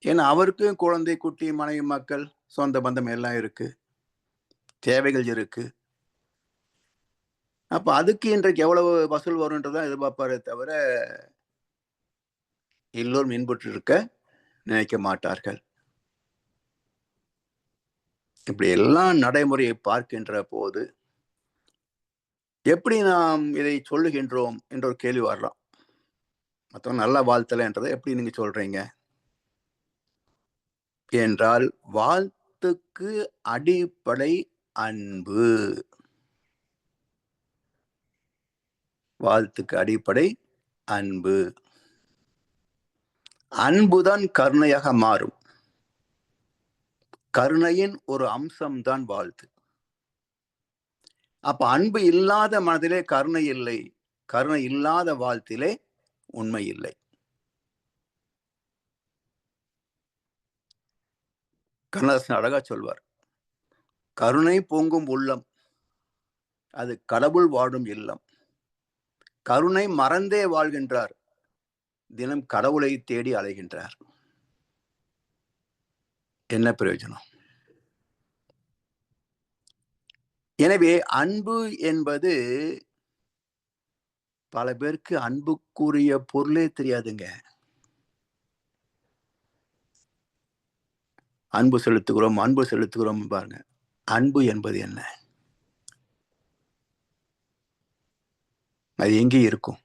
ஏன்னா அவருக்கும் குழந்தை, குட்டி, மனைவி, மக்கள், சொந்த பந்தம் எல்லாம் இருக்கு, தேவைகள் இருக்கு. அப்ப அதுக்கு இன்றைக்கு எவ்வளவு வசூல் வரும்ன்றதான் எதிர்பார்ப்பாரே தவிர எல்லோரும் இன்புற்று இருக்க நினைக்க மாட்டார்கள். இப்படி எல்லாம் நடைமுறையை பார்க்கின்ற போது எப்படி நாம் இதை சொல்லுகின்றோம் என்ற ஒரு கேள்வி வரலாம். மற்றவங்க நல்லா வாழ்த்தலைன்றதை எப்படி நீங்க சொல்றீங்க என்றால், வாழ்த்துக்கு அடிப்படை அன்பு. வாழ்த்துக்கு அடிப்படை அன்பு. அன்புதான் கருணையாக மாறும். கருணையின் ஒரு அம்சம்தான் வாழ்த்து. அப்ப அன்பு இல்லாத மனதிலே கருணை இல்லை, கருணை இல்லாத வாழ்த்திலே உண்மை இல்லை. கண்ணதாசன் அழகா சொல்வார், கருணை பொங்கும் உள்ளம் அது கடவுள் வாழும் இல்லம். கருணை மறந்தே வாழ்கின்றார், தினம் கடவுளை தேடி அலைகின்றார். என்ன பிரயோஜனம்? எனவே அன்பு என்பது பல பேருக்கு அன்புக்குரிய பொருளே தெரியாதுங்க. அன்பு செலுத்துகிறோம், அன்பு செலுத்துகிறோம் பாருங்க. அன்பு என்பது என்ன? அது எங்கே இருக்கும்?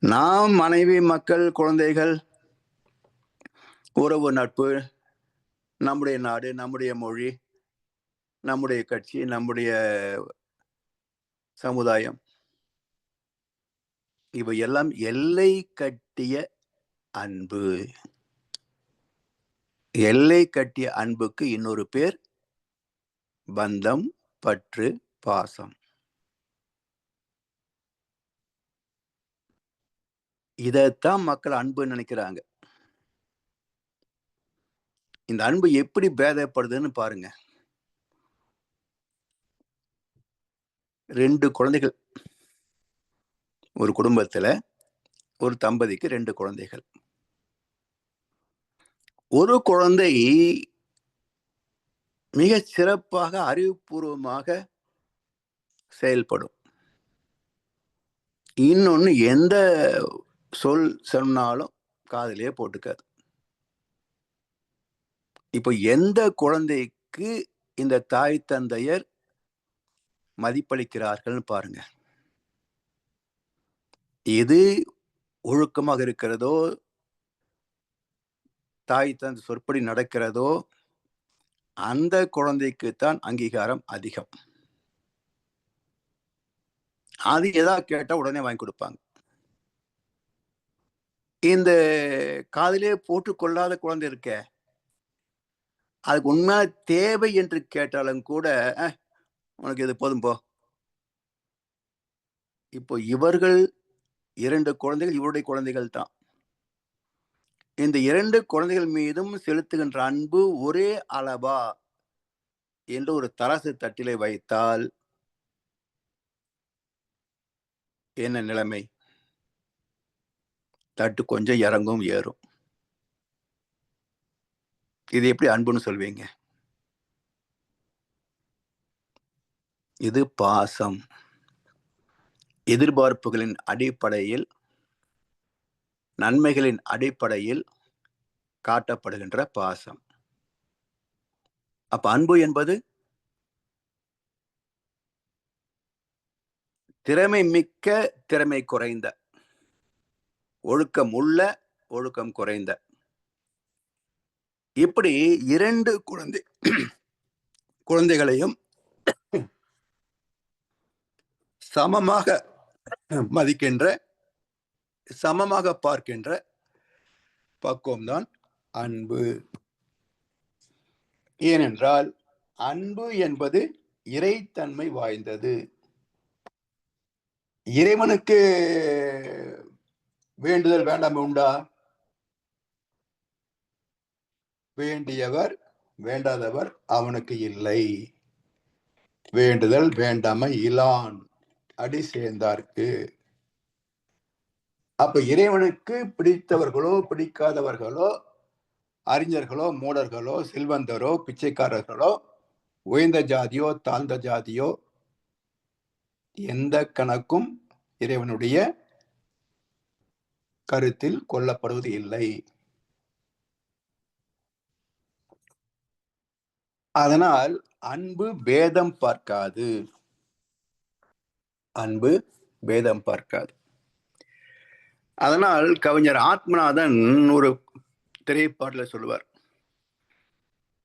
நாம் மனைவி, மக்கள், குழந்தைகள், உறவு, நட்பு, நம்முடைய நாடு, நம்முடைய மொழி, நம்முடைய கட்சி, நம்முடைய சமுதாயம், இவை எல்லாம் எல்லை கட்டிய அன்பு. எல்லை கட்டிய அன்புக்கு இன்னொரு பேர் பந்தம், பற்று, பாசம். இதைத்தான் மக்கள் அன்பு நினைக்கிறாங்க. இந்த அன்பு எப்படி பேதப்படுதுன்னு பாருங்க. 2 குழந்தைகள் ஒரு குடும்பத்துல, ஒரு தம்பதிக்கு 2 குழந்தைகள். ஒரு குழந்தை மிக சிறப்பாக அறிவுபூர்வமாக செயல்படும். இன்னொன்னு எந்த சொல் சொன்னாலும் காதிலே போட்டுக்காது. இப்போ எந்த குழந்தைக்கு இந்த தாய் தந்தையர் மதிப்பளிக்கிறார்கள் பாருங்க. எது ஒழுக்கமாக இருக்கிறதோ, தாய் தந்தை சொற்படி நடக்கிறதோ, அந்த குழந்தைக்குத்தான் அங்கீகாரம் அதிகம். அது ஏதாவது கேட்டா உடனே வாங்கி கொடுப்பாங்க. இந்த காதிலே போட்டுக்கொள்ளாத குழந்தை இருக்க, அதுக்கு உண்மையான தேவை என்று கேட்டாலும் கூட உனக்கு இது போதும் போ. இப்போ இவர்கள் 2 குழந்தைகள் இவருடைய குழந்தைகள் தான். இந்த 2 குழந்தைகள் மீதும் செலுத்துகின்ற அன்பு ஒரே அளவா என்று ஒரு தராசு தட்டிலே வைத்தால் என்ன நிலைமை? தட்டு கொஞ்சம் இறங்கும், ஏறும். இது எப்படி அன்புன்னு சொல்வீங்க? இது பாசம். எதிர்பார்ப்புகளின் அடிப்படையில், நன்மைகளின் அடிப்படையில் காட்டப்படுகின்ற பாசம். அப்ப அன்பு என்பது திறமை மிக்க, திறமை குறைந்த, ஒழுக்கம் உள்ள, ஒழுக்கம் குறைந்த, இப்படி 2 குழந்தைகளையும் சமமாக மதிக்கின்ற, சமமாக பார்க்கின்ற பக்குவம்தான் அன்பு. ஏனென்றால் அன்பு என்பது இறைத்தன்மை வாய்ந்தது. இறைவனுக்கு வேண்டுதல் வேண்டாமை உண்டா? வேண்டியவர் வேண்டாதவர் அவனுக்கு இல்லை. வேண்டுதல் வேண்டாமை இலான். அடி சேர்ந்தார்க்கு. அப்ப இறைவனுக்கு பிடித்தவர்களோ பிடிக்காதவர்களோ, அறிஞர்களோ மூடர்களோ செல்வந்தரோ பிச்சைக்காரர்களோ உயர்ந்த ஜாதியோ தாழ்ந்த ஜாதியோ எந்த கணக்கும் இறைவனுடைய கருத்தில் கொள்ளப்படுவது இல்லை. அதனால் அன்பு பேதம் பார்க்காது. அன்பு பேதம் பார்க்காது. அதனால் கவிஞர் ஆத்மநாதன் ஒரு திரைப்பாடல சொல்லுவார்,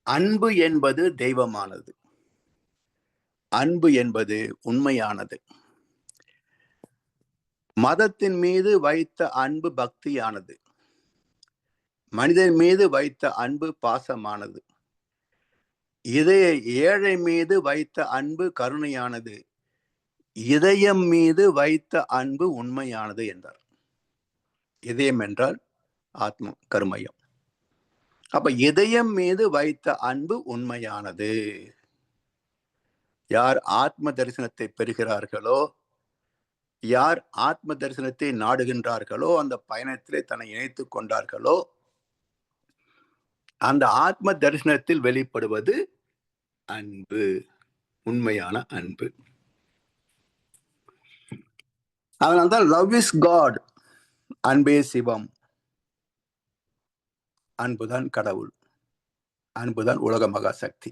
அன்பு என்பது தெய்வமானது, அன்பு என்பது உண்மையானது, மதத்தின் மீது வைத்த அன்பு பக்தியானது, மனிதன் மீது வைத்த அன்பு பாசமானது, இதய ஏழை மீது வைத்த அன்பு கருணையானது, இதயம் மீது வைத்த அன்பு உண்மையானது என்றார். இதயம் என்றால் ஆத்ம கருமையம். அப்ப இதயம் மீது வைத்த அன்பு உண்மையானது. யார் ஆத்ம தரிசனத்தை பெறுகிறார்களோ, யார் ஆத்ம தரிசனத்தை நாடுகின்றார்களோ, அந்த பயணத்திலே தன்னை இணைத்துக் கொண்டார்களோ, அந்த ஆத்ம தரிசனத்தில் வெளிப்படுவது அன்பு, உண்மையான அன்பு. அதனால்தான் லவ் இஸ் காட், அன்பே சிவம், அன்புதான் கடவுள், அன்புதான் உலக மகா சக்தி.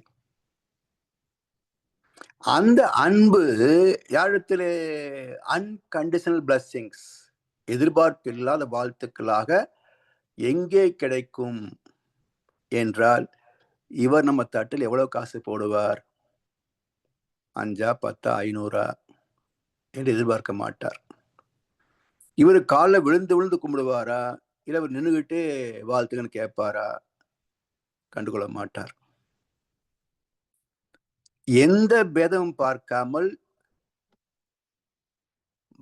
அந்த அன்பு யாரிடத்திலே அன்கண்டிஷனல் பிளஸ்ஸிங்ஸ், எதிர்பார்ப்பில்லாத வாழ்த்துக்களாக எங்கே கிடைக்கும் என்றால், இவர் நம்ம தட்டில் எவ்வளவு காசு போடுவார், 5 10 500 என்று எதிர்பார்க்க மாட்டார். இவர் காலில் விழுந்து விழுந்து கும்பிடுவாரா, இல்ல இவர் நின்றுகிட்டே வாழ்த்துக்கன்னு கேட்பாரா, கண்டுகொள்ள மாட்டார். எந்த பேதமும் பார்க்காமல்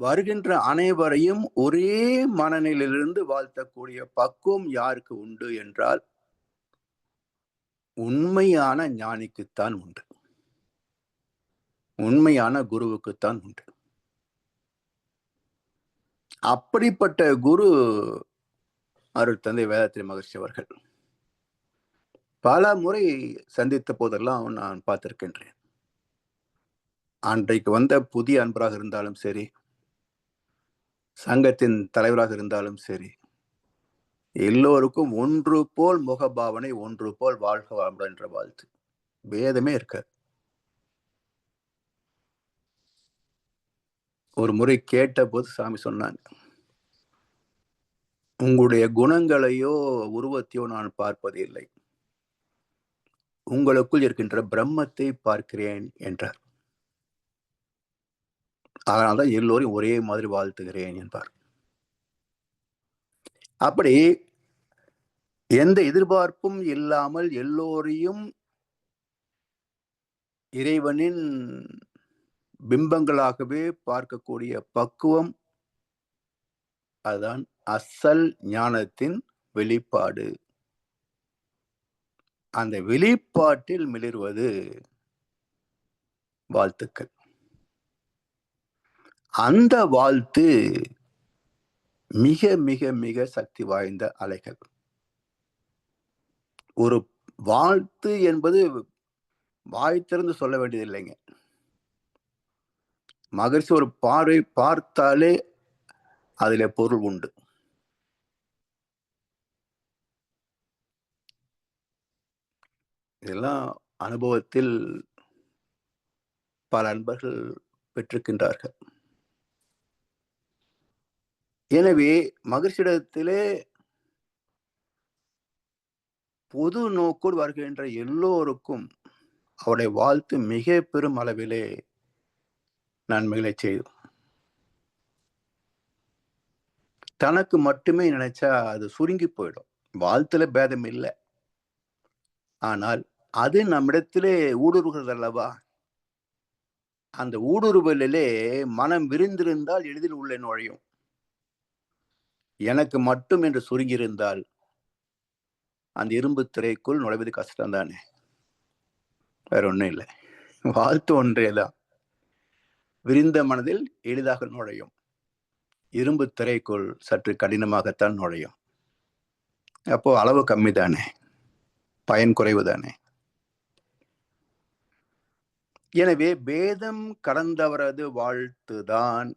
வருகின்ற அனைவரையும் ஒரே மனநிலையிலிருந்து வாழ்த்தக்கூடிய பக்குவம் யாருக்கு உண்டு என்றால், உண்மையான ஞானிக்குத்தான் உண்டு, உண்மையான குருவுக்குத்தான் உண்டு. அப்படிப்பட்ட குரு அருட்தந்தை வேதாத்ரி மகர்ஷி அவர்கள். பல முறை சந்தித்த போதெல்லாம் நான் பார்த்திருக்கின்றேன். அன்றைக்கு வந்த புதிய அன்பராக இருந்தாலும் சரி, சங்கத்தின் தலைவராக இருந்தாலும் சரி, எல்லோருக்கும் ஒன்று போல் முகபாவனை, ஒன்று போல் வாழ்க வளமுடன் என்ற வாழ்த்து, வேதமே இருக்காது. ஒரு முறை கேட்ட போது சாமி சொன்னாங்க, உங்களுடைய குணங்களையோ உருவத்தையோ நான் பார்ப்பது இல்லை, உங்களுக்குள் இருக்கின்ற பிரம்மத்தை பார்க்கிறேன் என்றார். அதனால்தான் எல்லோரையும் ஒரே மாதிரி வாழ்த்துகிறேன் என்பார். அப்படி எந்த எதிர்பார்ப்பும் இல்லாமல் எல்லோரையும் இறைவனின் பிம்பங்களாகவே பார்க்கக்கூடிய பக்குவம், அதுதான் அசல் ஞானத்தின் வெளிப்பாடு. அந்த வெளிப்பாட்டில் மிளிர்வது வாழ்த்துக்கள். அந்த வாழ்த்து மிக மிக மிக சக்தி வாய்ந்த அலைகள். ஒரு வாழ்த்து என்பது வாய் திறந்து சொல்ல வேண்டியது இல்லைங்க. மகர்ஷி ஒரு பார்வை பார்த்தாலே அதில பொருள் உண்டு. இதெல்லாம் அனுபவத்தில் பல அன்பர்கள் பெற்றிருக்கின்றார்கள். எனவே மகிழ்ச்சியிடத்திலே பொது நோக்கோடு வருகின்ற எல்லோருக்கும் அவருடைய வாழ்த்து மிக பெரும் அளவிலே நன்மைகளை செய்யும். தனக்கு மட்டுமே நினைச்சா அது சுருங்கி போயிடும். வாழ்த்துல பேதம் இல்லை, ஆனால் அது நம்மிடத்திலே ஊடுருவுகிறது அல்லவா? அந்த ஊடுருவலிலே மனம் விரிந்திருந்தால் எளிதில் உள்ளே நுழையும். எனக்கு மட்டும் என்று சுருங்கியிருந்தால் அந்த இரும்பு திரைக்குள் நுழைவது கஷ்டம் தானே, வேற ஒண்ணும் இல்லை. வாழ்த்து ஒன்றேதான். விரிந்த மனதில் எளிதாக நுழையும். இரும்பு திரைக்குள் சற்று கடினமாகத்தான் நுழையும். அப்போ அளவு கம்மி தானே, பயன் குறைவு தானே. எனவே பேதம் கடந்தவரது வாழ்த்துதான்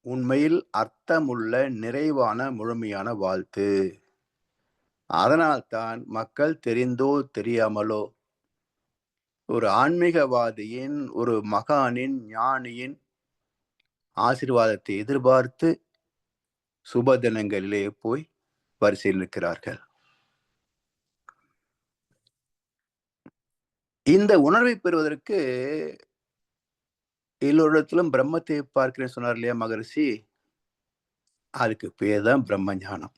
உண்மையில் அர்த்தமுள்ள நிறைவான முழுமையான வாழ்த்து. அதனால்தான் மக்கள் தெரிந்தோ தெரியாமலோ ஒரு ஆன்மீகவாதியின், ஒரு மகானின், ஞானியின் ஆசீர்வாதத்தை எதிர்பார்த்து சுப தினங்களிலே போய் வரிசையில் நிற்கிறார்கள். இந்த உணர்வை பெறுவதற்கு எல்லோரிடத்திலும் பிரம்மத்தை பார்க்கிறேன் சொன்னார் இல்லையா மகரிஷி, அதுக்கு பேர் தான் பிரம்ம ஞானம்.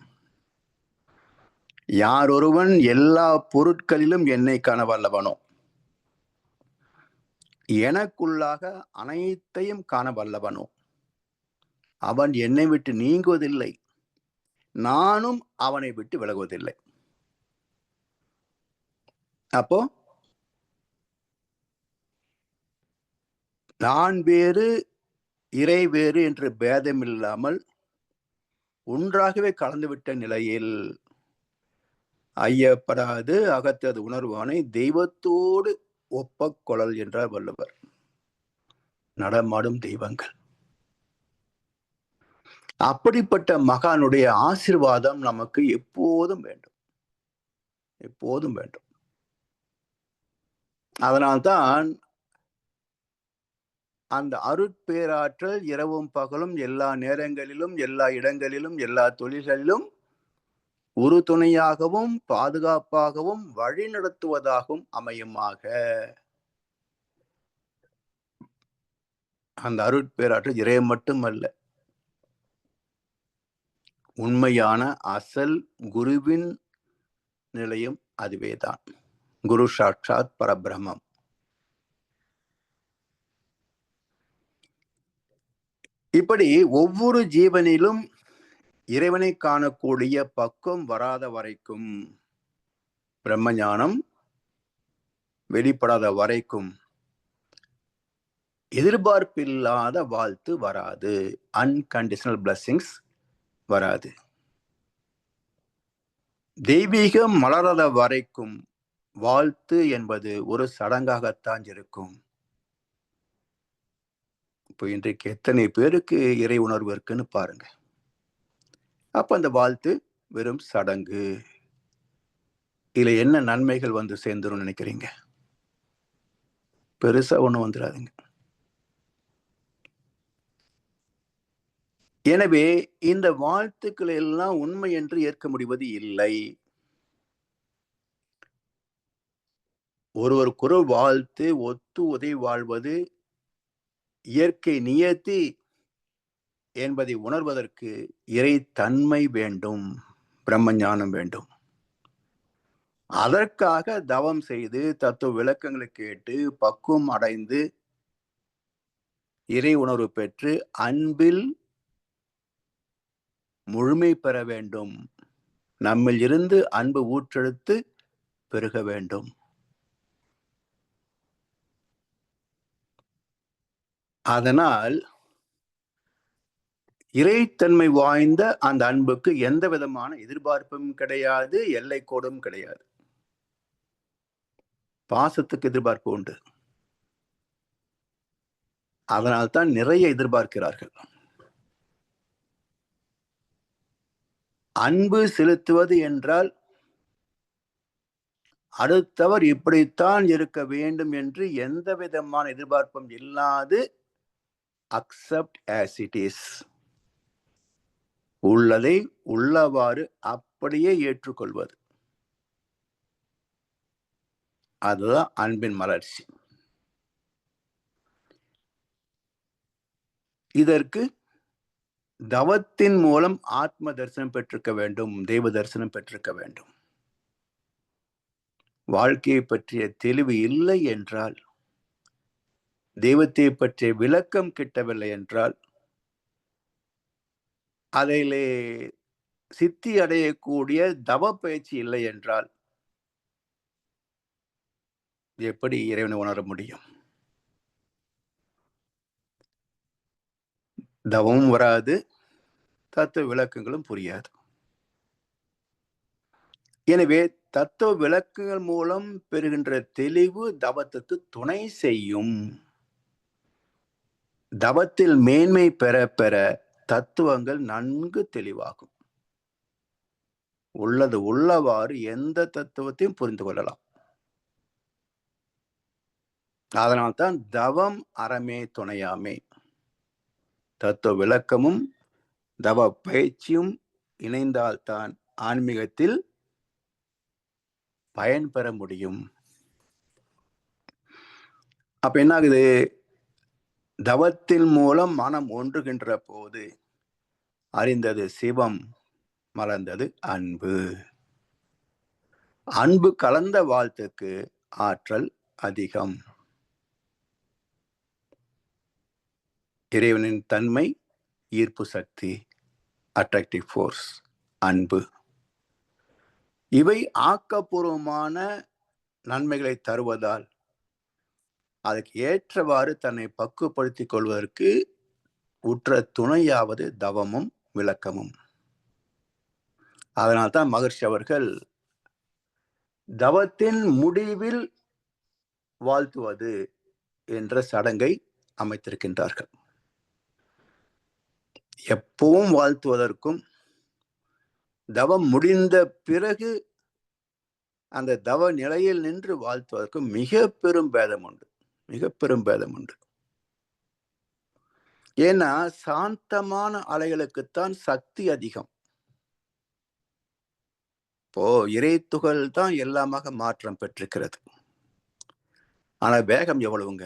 யார் ஒருவன் எல்லா பொருட்களிலும் என்னை காண வல்லவனோ, எனக்குள்ளாக அனைத்தையும் காண வல்லவனோ, அவன் என்னை விட்டு நீங்குவதில்லை, நானும் அவனை விட்டு விலகுவதில்லை. அப்போ நான் வேறு இறை வேறு என்று பேதம் இல்லாமல் ஒன்றாகவே கலந்துவிட்ட நிலையில் ஐயப்படாது அகத்தது உணர்வானை தெய்வத்தோடு ஒப்ப கொள்ளல் என்றார் வள்ளுவர். நடமாடும் தெய்வங்கள். அப்படிப்பட்ட மகானுடைய ஆசீர்வாதம் நமக்கு எப்போதும் வேண்டும், எப்போதும் வேண்டும். அதனால்தான் அந்த அருட்பேராற்றல் இரவும் பகலும் எல்லா நேரங்களிலும் எல்லா இடங்களிலும் எல்லா தொழில்களிலும் ஒரு துணையாகவும் பாதுகாப்பாகவும் வழிநடத்துவதாகவும் அமையுமாக. அந்த அருட்பேராற்றல் இறை மட்டுமல்ல, உண்மையான அசல் குருவின் நிலையும் அதுவேதான். குரு சாட்சாத் பரபிரம்மம். இப்படி ஒவ்வொரு ஜீவனிலும் இறைவனை காணக்கூடிய பக்குவம் வராத வரைக்கும், பிரம்ம ஞானம் வெளிப்படாத வரைக்கும் எதிர்பார்ப்பில்லாத வாழ்த்து வராது, அன்கண்டிஷனல் பிளஸிங்ஸ் வராது. தெய்வீகம் மலராத வரைக்கும் வாழ்த்து என்பது ஒரு சடங்காகத்தான் இருக்கும். இப்போ இன்றைக்கு எத்தனை பேருக்கு இறை உணர்வு இருக்குன்னு பாருங்க. அப்ப அந்த வாழ்த்து வெறும் சடங்கு. இதுல என்ன நன்மைகள் வந்து சேர்ந்துரும் நினைக்கிறீங்க? பெருசா ஒண்ணு வந்துடாதுங்க. எனவே இந்த வாழ்த்துக்களை எல்லாம் உண்மை என்று ஏற்க முடிவது இல்லை. ஒருவருக்கொரு வாழ்த்து ஒத்து உதவி வாழ்வது இயற்கை நியத்தி என்பதை உணர்வதற்கு இறை தன்மை வேண்டும், பிரம்ம ஞானம் வேண்டும். அதற்காக தவம் செய்து தத்துவ விளக்கங்களை கேட்டு பக்குவம் அடைந்து இறை உணர்வு பெற்று அன்பில் முழுமை பெற வேண்டும். நம்மில் இருந்து அன்பு ஊற்றெடுத்து பெருக வேண்டும். அதனால் இறைத்தன்மை வாய்ந்த அந்த அன்புக்கு எந்த விதமான எதிர்பார்ப்பும் கிடையாது, எல்லை கோடும் கிடையாது. பாசத்துக்கு எதிர்பார்ப்பு உண்டு. அதனால்தான் நிறைய எதிர்பார்க்கிறார்கள். அன்பு செலுத்துவது என்றால் அடுத்தவர் இப்படித்தான் இருக்க வேண்டும் என்று எந்த விதமான எதிர்பார்ப்பும் இல்லாது அக்செப்ட் as it is, உள்ளதை உள்ளவாறு அப்படியே ஏற்றுக்கொள்வது. அதுதான் அன்பின் மலர்ச்சி. இதற்கு தவத்தின் மூலம் ஆத்ம தரிசனம் பெற்றிருக்க வேண்டும், தெய்வ தரிசனம் பெற்றிருக்க வேண்டும். வாழ்க்கையை பற்றிய தெளிவு இல்லை என்றால், தெய்வத்தை பற்றிய விளக்கம் கிட்டவில்லை என்றால், அதிலே சித்தி அடையக்கூடிய தவ பயிற்சி இல்லை என்றால் எப்படி இறைவனை உணர முடியும்? தவமும் வராது, தத்துவ விளக்கங்களும் புரியாது. எனவே தத்துவ விளக்குகள் மூலம் பெறுகின்ற தெளிவு தவத்துக்கு துணை செய்யும். தவத்தில் மேன்மை பெற பெற தத்துவங்கள் நன்கு தெளிவாகும். உள்ளது உள்ளவாறு எந்த தத்துவத்தையும் புரிந்து கொள்ளலாம். அதனால்தான் தவம் அறமே துணையாமே. தத்துவ விளக்கமும் தவ பயிற்சியும் இணைந்தால்தான் ஆன்மீகத்தில் பயன் பெற முடியும். அப்ப என்ன ஆகுது? தவத்தின் மூலம் மனம் ஒன்றுகின்ற போது அறிந்தது சிவம், மலர்ந்தது அன்பு. அன்பு கலந்த வாழ்த்துக்கு ஆற்றல் அதிகம். இறைவனின் தன்மை ஈர்ப்பு சக்தி, அட்ராக்டிவ் ஃபோர்ஸ், அன்பு. இவை ஆக்கப்பூர்வமான நன்மைகளை தருவதால் அதுக்கு ஏற்றவாறு தன்னை பக்குவப்படுத்திக் கொள்வதற்கு உற்ற துணையாவது தவமும் விளக்கமும். அதனால்தான் மகர்ஷி அவர்கள் தவத்தின் முடிவில் வாழ்த்துவது என்ற சடங்கை அமைத்திருக்கின்றார்கள். எப்பவும் வாழ்த்துவதற்கும் தவம் முடிந்த பிறகு அந்த தவ நிலையில் நின்று வாழ்த்துவதற்கும் மிக பெரும் பேதம் உண்டு, மிக பெரும் பேதம் உண்டு. ஏன்னா சாந்தமான அலைகளுக்குத்தான் சக்தி அதிகம். இப்போ இறை துகள் தான் எல்லாமாக மாற்றம் பெற்றிருக்கிறது. ஆனா வேகம் எவ்வளவுங்க?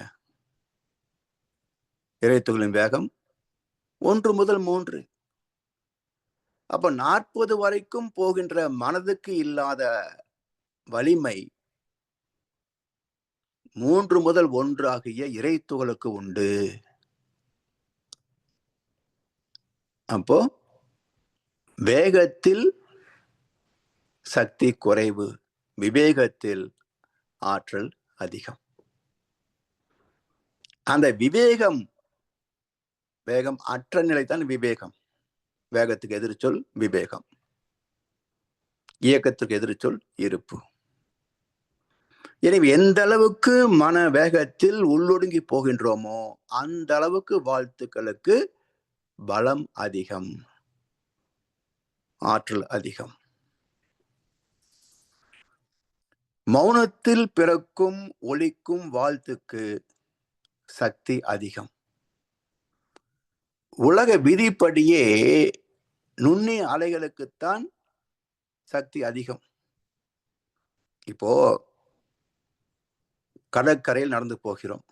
இறை துகளின் வேகம் 1 முதல் 3. அப்ப 40 வரைக்கும் போகின்ற மனதுக்கு இல்லாத வலிமை 3 முதல் 1 ஆகிய இறை துகளுக்கு உண்டு. அப்போ வேகத்தில் சக்தி குறைவு, விவேகத்தில் ஆற்றல் அதிகம். அந்த விவேகம், வேகம் அற்ற நிலைதான் விவேகம். வேகத்துக்கு எதிர்ச்சொல் விவேகம், இயக்கத்துக்கு எதிர்ச்சொல் இருப்பு. எனவே எந்த அளவுக்கு மன வேகத்தில் உள்ளொடுங்கி போகின்றோமோ அந்த அளவுக்கு வாழ்த்துக்களுக்கு பலம் அதிகம், ஆற்றல் அதிகம். மௌனத்தில் பிறக்கும் ஒலிக்கும் வாழ்த்துக்கு சக்தி அதிகம். உலக விதிப்படியே நுண்ணிய அலைகளுக்குத்தான் சக்தி அதிகம். இப்போ கடற்கரையில் நடந்து போகிறோம்.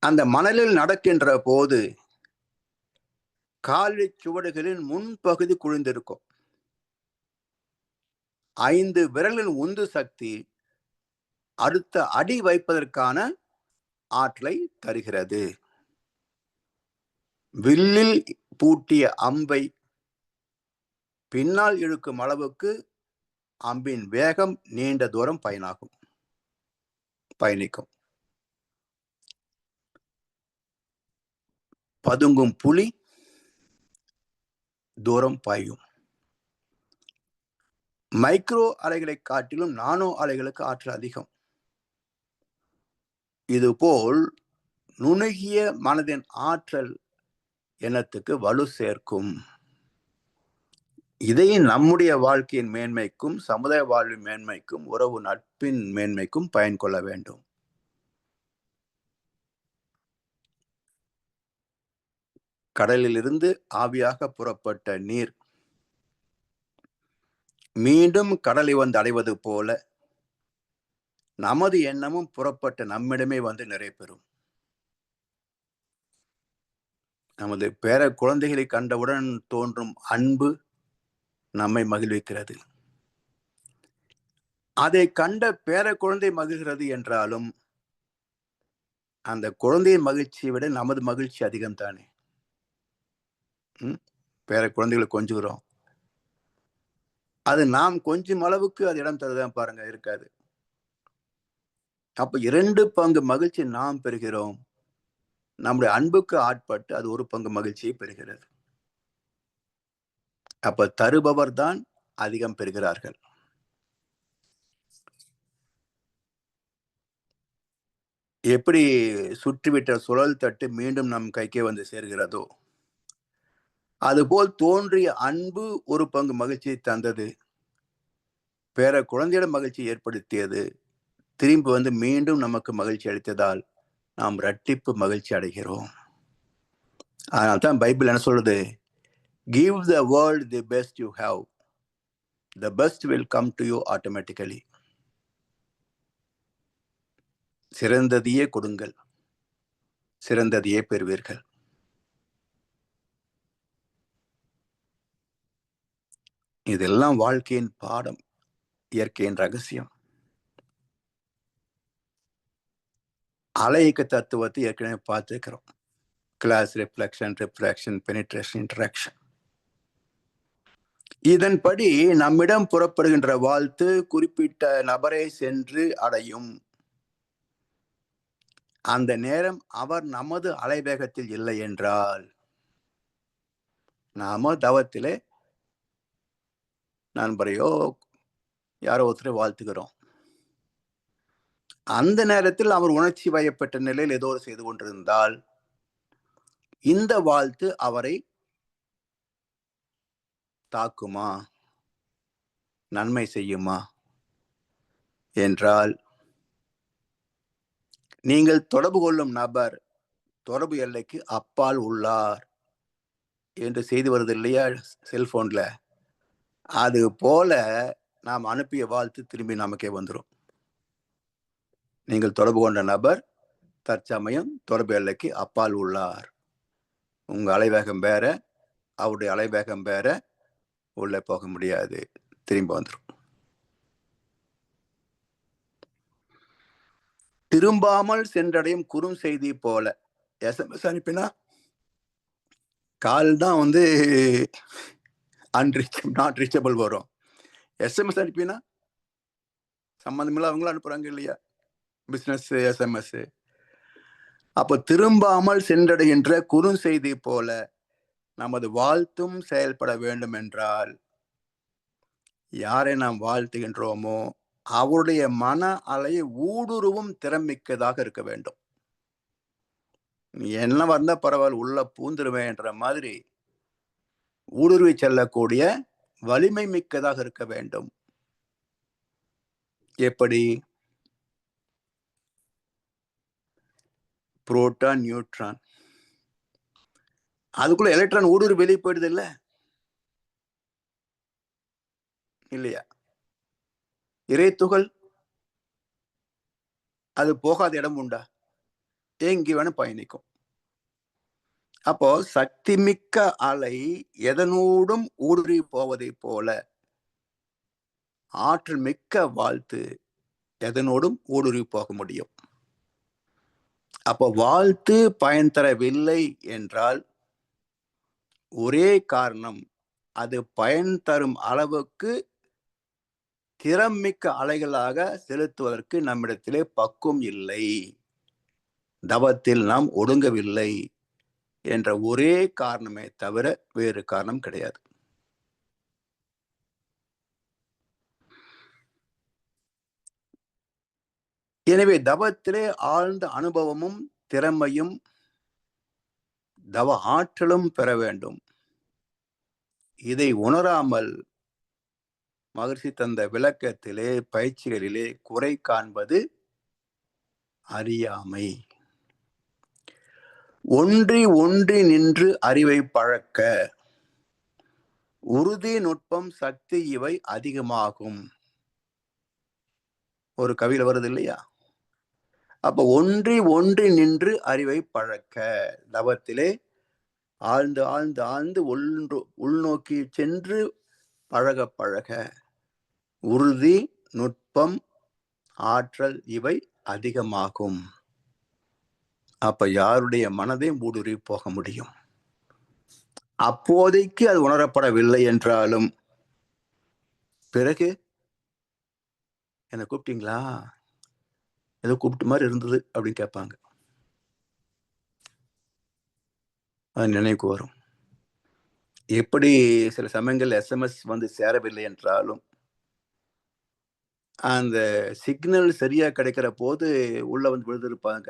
அந்த மணலில் நடக்கின்ற போது காலடி சுவடுகளின் முன்பகுதி குழிந்திருக்கும். 5 விரலின் உந்து சக்தி அடுத்த அடி வைப்பதற்கான ஆற்றலை தருகிறது. வில்லில் பூட்டிய அம்பை பின்னால் இழுக்கும் அளவுக்கு அம்பின் வேகம் நீண்ட தூரம் பயணிக்கும். பதுங்கும் புலி தூரம் பாயும். மைக்ரோ அலைகளை காட்டிலும் நானோ அலைகளுக்கு ஆற்றல் அதிகம். இதுபோல் நுணுகிய மனதின் ஆற்றல் எண்ணத்துக்கு வலு சேர்க்கும். இதை நம்முடைய வாழ்க்கையின் மேன்மைக்கும் சமுதாய வாழ்வின் மேன்மைக்கும் உறவு நட்பின் மேன்மைக்கும் பயன் கொள்ள வேண்டும். கடலில் இருந்து ஆவியாக புறப்பட்ட நீர் மீண்டும் கடலை வந்து அடைவது போல நமது எண்ணமும் புறப்பட்ட நம்மிடமே வந்து நிறைவேறும். நமது பேர குழந்தைகளை கண்டவுடன் தோன்றும் அன்பு நம்மை மகிழ்விக்கிறது. அதை கண்ட பேர குழந்தை மகிழ்கிறது என்றாலும் அந்த குழந்தையின் மகிழ்ச்சியை விட நமது மகிழ்ச்சி அதிகம் தானே. பேர குழந்தைகளை கொஞ்சுகிறோம், அது நாம் கொஞ்சம் அளவுக்கு அது இடம் தருதான் பாருங்க, இருக்காது. அப்ப 2 பங்கு மகிழ்ச்சி நாம் பெறுகிறோம். நம்முடைய அன்புக்கு ஆட்பட்டு அது ஒரு பங்கு மகிழ்ச்சியை பெறுகிறது. அப்ப தருபவர் தான் அதிகம் பெறுகிறார்கள். எப்படி சுற்றிவிட்ட சுழல் தட்டு மீண்டும் நம் கைக்கே வந்து சேர்கிறதோ, அதுபோல் தோன்றிய அன்பு ஒரு பங்கு மகிழ்ச்சியை தந்தது, வேற குழந்தையிடம் மகிழ்ச்சி ஏற்படுத்தியது, திரும்பி வந்து மீண்டும் நமக்கு மகிழ்ச்சி அளித்ததால் நாம் இரட்டிப்பு மகிழ்ச்சி அடைகிறோம். அதனால்தான் பைபிள் என்ன சொல்றது? Give the world the best you have. The best will come to you automatically. சிறந்ததையே கொடுங்கள், சிறந்ததையே பெறுவீர்கள். இதெல்லாம் வாழ்க்கையின் பாடம், இயற்கையின் ரகசியம். அலை இயக்க தத்துவத்தை ஏற்கனவே பார்த்துக்கிறோம். Class, reflection, refraction, penetration, interaction. இதன்படி நம்மிடம் புறப்படுகின்ற வாழ்த்து குறிப்பிட்ட நபரை சென்று அடையும். அந்த நேரம் அவர் நமது அலைவேகத்தில் இல்லை என்றால், நாம தவத்திலே நண்பரையோ யாரோ ஒருத்தரை வாழ்த்துகிறோம். அந்த நேரத்தில் அவர் உணர்ச்சி வயப்பட்ட நிலையில் ஏதோ செய்து கொண்டிருந்தால், இந்த வாழ்த்து அவரை தாக்குமா, நன்மை செய்யுமா என்றால், நீங்கள் தொடர்பு கொள்ளும் நபர் தொடர்பு எல்லைக்கு அப்பால் உள்ளார் என்று செய்தி வருது இல்லையா செல்போன்ல? அது போல நாம் அனுப்பிய வாழ்த்து திரும்பி நமக்கே வந்துடும். நீங்கள் தொடர்பு கொண்ட நபர் தற்சமயம் தொடர்பு எல்லைக்கு அப்பால் உள்ளார். உங்க அலைவேகம் வேற, அவருடைய அலைவேகம் வேற, உள்ள போக முடியாது, திரும்பி வந்துடும். திரும்பாமல் சென்றடையும் குறும் செய்தி போல எஸ்எம்எஸ் அனுப்பினா கால் தான் வந்து நாட் ரீச்சபிள் வரும். எஸ்எம்எஸ் அனுப்பினா சம்பந்தமில்ல அவங்களும் அனுப்புறாங்க இல்லையா, பிசினஸ் எஸ்எம்எஸ். அப்ப திரும்பாமல் சென்றடைகின்ற குறுஞ்செய்தி போல நமது வாழ்த்தும் செயல்பட வேண்டும் என்றால், யாரை நாம் வாழ்த்துகின்றோமோ அவருடைய மன அலை ஊடுருவும் திறமிக்கதாக இருக்க வேண்டும். என்ன வந்தா பரவாயில்ல, உள்ள பூந்துருவேன் என்ற மாதிரி ஊடுருவி செல்லக்கூடிய வலிமை மிக்கதாக இருக்க வேண்டும். எப்படி? புரோட்டான், நியூட்ரான், அதுக்குள்ள எலக்ட்ரான் ஊடுருவி வெளியே போயிடுது இல்ல இல்லையா? இறை துகள் அது போகாத இடம் உண்டா? எங்கே வேணும் பயணிக்கும். அப்போ சக்தி மிக்க அலை எதனோடும் ஊடுருவி போவதை போல ஆற்றல் மிக்க வாழ்த்து எதனோடும் ஊடுருவி போக முடியும். அப்போ வாழ்த்து பயன் தரவில்லை என்றால் ஒரே காரணம், அது பயன் தரும் அளவுக்கு திறமிக்க அலைகளாக செலுத்துவதற்கு நம்மிடத்திலே பக்குவம் இல்லை, தவத்தில் நாம் ஒடுங்கவில்லை என்ற ஒரே காரணமே தவிர வேறு காரணம் கிடையாது. எனவே தவத்திலே ஆழ்ந்த அனுபவமும் திறமையும் தவ ஆற்றலும் பெற வேண்டும். இதை உணராமல் மகிழ்ச்சி தந்த விளக்கத்திலே பயிற்சிகளிலே குறை காண்பது அறியாமை. ஒன்றி நின்று அறிவை பழக்க, உறுதி நுட்பம் சக்தி இவை அதிகமாகும். ஒரு கவியில வருது இல்லையா? அப்ப ஒன்றி நின்று அறிவை பழக்க, தவத்திலே ஆழ்ந்து ஆழ்ந்து ஆழ்ந்து உள்நோக்கி சென்று பழக பழக உறுதி நுட்பம் ஆற்றல் இவை அதிகமாகும். அப்ப யாருடைய மனதையும் ஊடுருவி போக முடியும். அப்போதைக்கு அது உணரப்படவில்லை என்றாலும் பிறகு என்னை கூப்பிட்டீங்களா, ஏதோ கூப்பிட்ட மாதிரி இருந்தது அப்படின்னு கேட்பாங்க. அது நினைவுக்கு வரும். எப்படி சில சமயங்கள் எஸ்எம்எஸ் வந்து சேரவில்லை என்றாலும் அந்த சிக்னல் சரியா கிடைக்கிற போது உள்ள வந்து விழுந்திருப்பாங்க.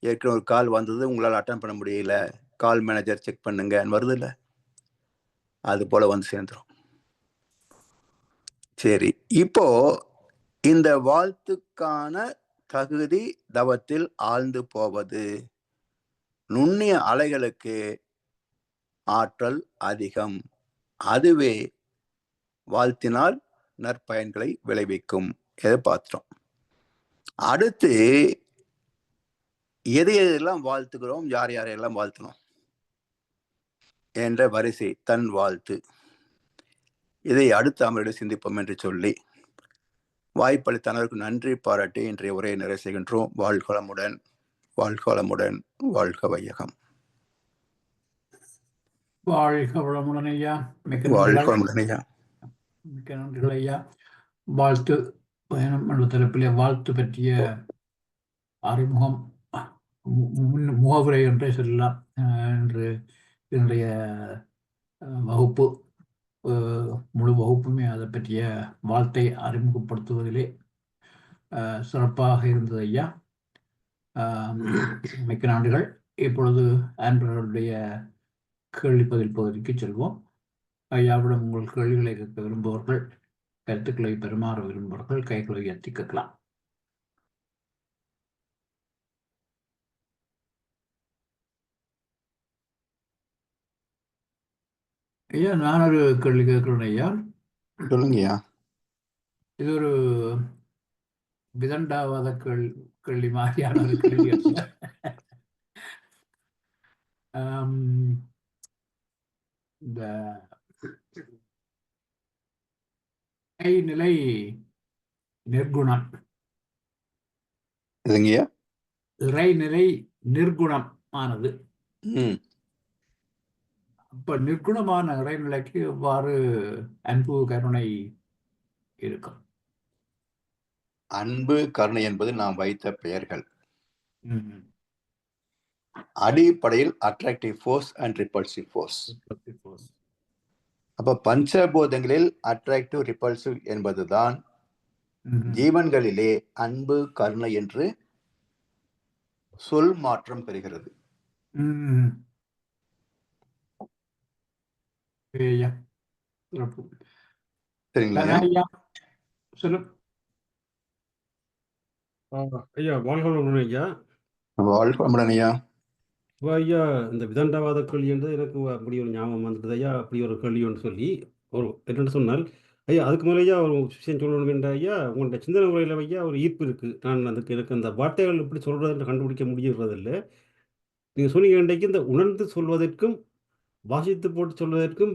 ஏற்கனவே ஒரு கால் வந்தது, உங்களால் அட்டன் பண்ண முடியல, கால் மேனேஜர் செக் பண்ணுங்க வருது இல்லை, அது போல வந்து சேர்ந்துடும். சரி, இப்போ இந்த வாழ்த்துக்கான தகுதி தவத்தில் ஆழ்ந்து போவது. நுண்ணிய அலைகளுக்கு ஆற்றல் அதிகம், அதுவே வாழ்த்தினால் நற்பயன்களை விளைவிக்கும். எதை பார்த்துட்டோம். அடுத்து எதையெல்லாம் வாழ்த்துகிறோம், யார் யாரையெல்லாம் வாழ்த்தணும் என்ற வரிசை தன் வாழ்த்து. இதை அடுத்த அமர்வில் சிந்திப்போம் என்று சொல்லி வாய்ப்பளித்த அனைவருக்கும் நன்றி பாராட்டி இன்றைய உரையை நிறைவு செய்கின்றோம். வாழ்க வளமுடன், வாழ்க வளமுடன், வாழ்க வையகம். வாழ்க வளமுடன் ஐயா. வாழ்க வளமுடன் ஐயா. மிக்க நன்றிகள் ஐயா. வாழ்த்து பயணம் என்ற தலைப்பிலே வாழ்த்து பற்றிய அறிமுகம், முகவுரை என்றே சொல்லலாம். என்று என்னுடைய வகுப்பு, முழு வகுப்புமே அதை பற்றிய வாழ்த்தை அறிமுகப்படுத்துவதிலே சிறப்பாக இருந்தது ஐயா. மிக்க நன்றிகள். இப்பொழுது அன்பர்களுடைய கேள்வி பதில் பகுதிக்கு செல்வோம். ஐயாவிடம் உங்கள் கேள்விகளை கேட்க விரும்புவர்கள், கருத்துக்களை பெருமாற விரும்புவர்கள் கைகளை உயர்த்தி கேட்கலாம். ஐயா, நான் ஒரு கேள்வி கேட்கிறேன் ஐயா. சொல்லுங்கய்யா. இது ஒரு விதண்டாவாத கேள்வி மாதிரியான ஒரு கேள்வி ஐயா. இந்த நிலை நிர்குணம், இறைநிலை நிர்குணம் ஆனது. இப்ப நிர்குணமான இறைநிலைக்கு எவ்வாறு அன்பு கருணை இருக்கும்? அன்பு கருணை என்பது நாம் வைத்த பெயர்கள். அடிப்படையில் attractive force and repulsive force. அப்ப பஞ்சபூதங்களில் அட்ராக்டிவ் ரிப்பல்சிவ் என்பதுதான் ஜீவன்களிலே அன்பு கருணை என்று சொல் மாற்றம் பெறுகிறது. சரிங்களா ஐயா? வாழ்க வளமுடன் ஐயா. வாழ்க வளமுடன் ஐயா. ஐயா, இந்த விதண்டாவாத கேள்வி என்று எனக்கு அப்படி ஒரு ஞாபகம் வந்துடுது ஐயா. அப்படி ஒரு கேள்வின்னு சொல்லி ஒரு என்னென்னு சொன்னால் ஐயா, அதுக்கு மேலே ஐயா ஒரு விஷயம் சொல்லணும் என்ற ஐயா, உங்கள்கிட்ட சிந்தனை முறையில் ஐயா ஒரு ஈர்ப்பு இருக்குது. நான் அதுக்கு எனக்கு அந்த வார்த்தைகள் எப்படி சொல்கிறதுன்னு கண்டுபிடிக்க முடியறதில்லை. நீங்கள் சொன்னீங்க இன்றைக்கு இந்த உணர்ந்து சொல்வதற்கும் வாசித்து போட்டு சொல்வதற்கும்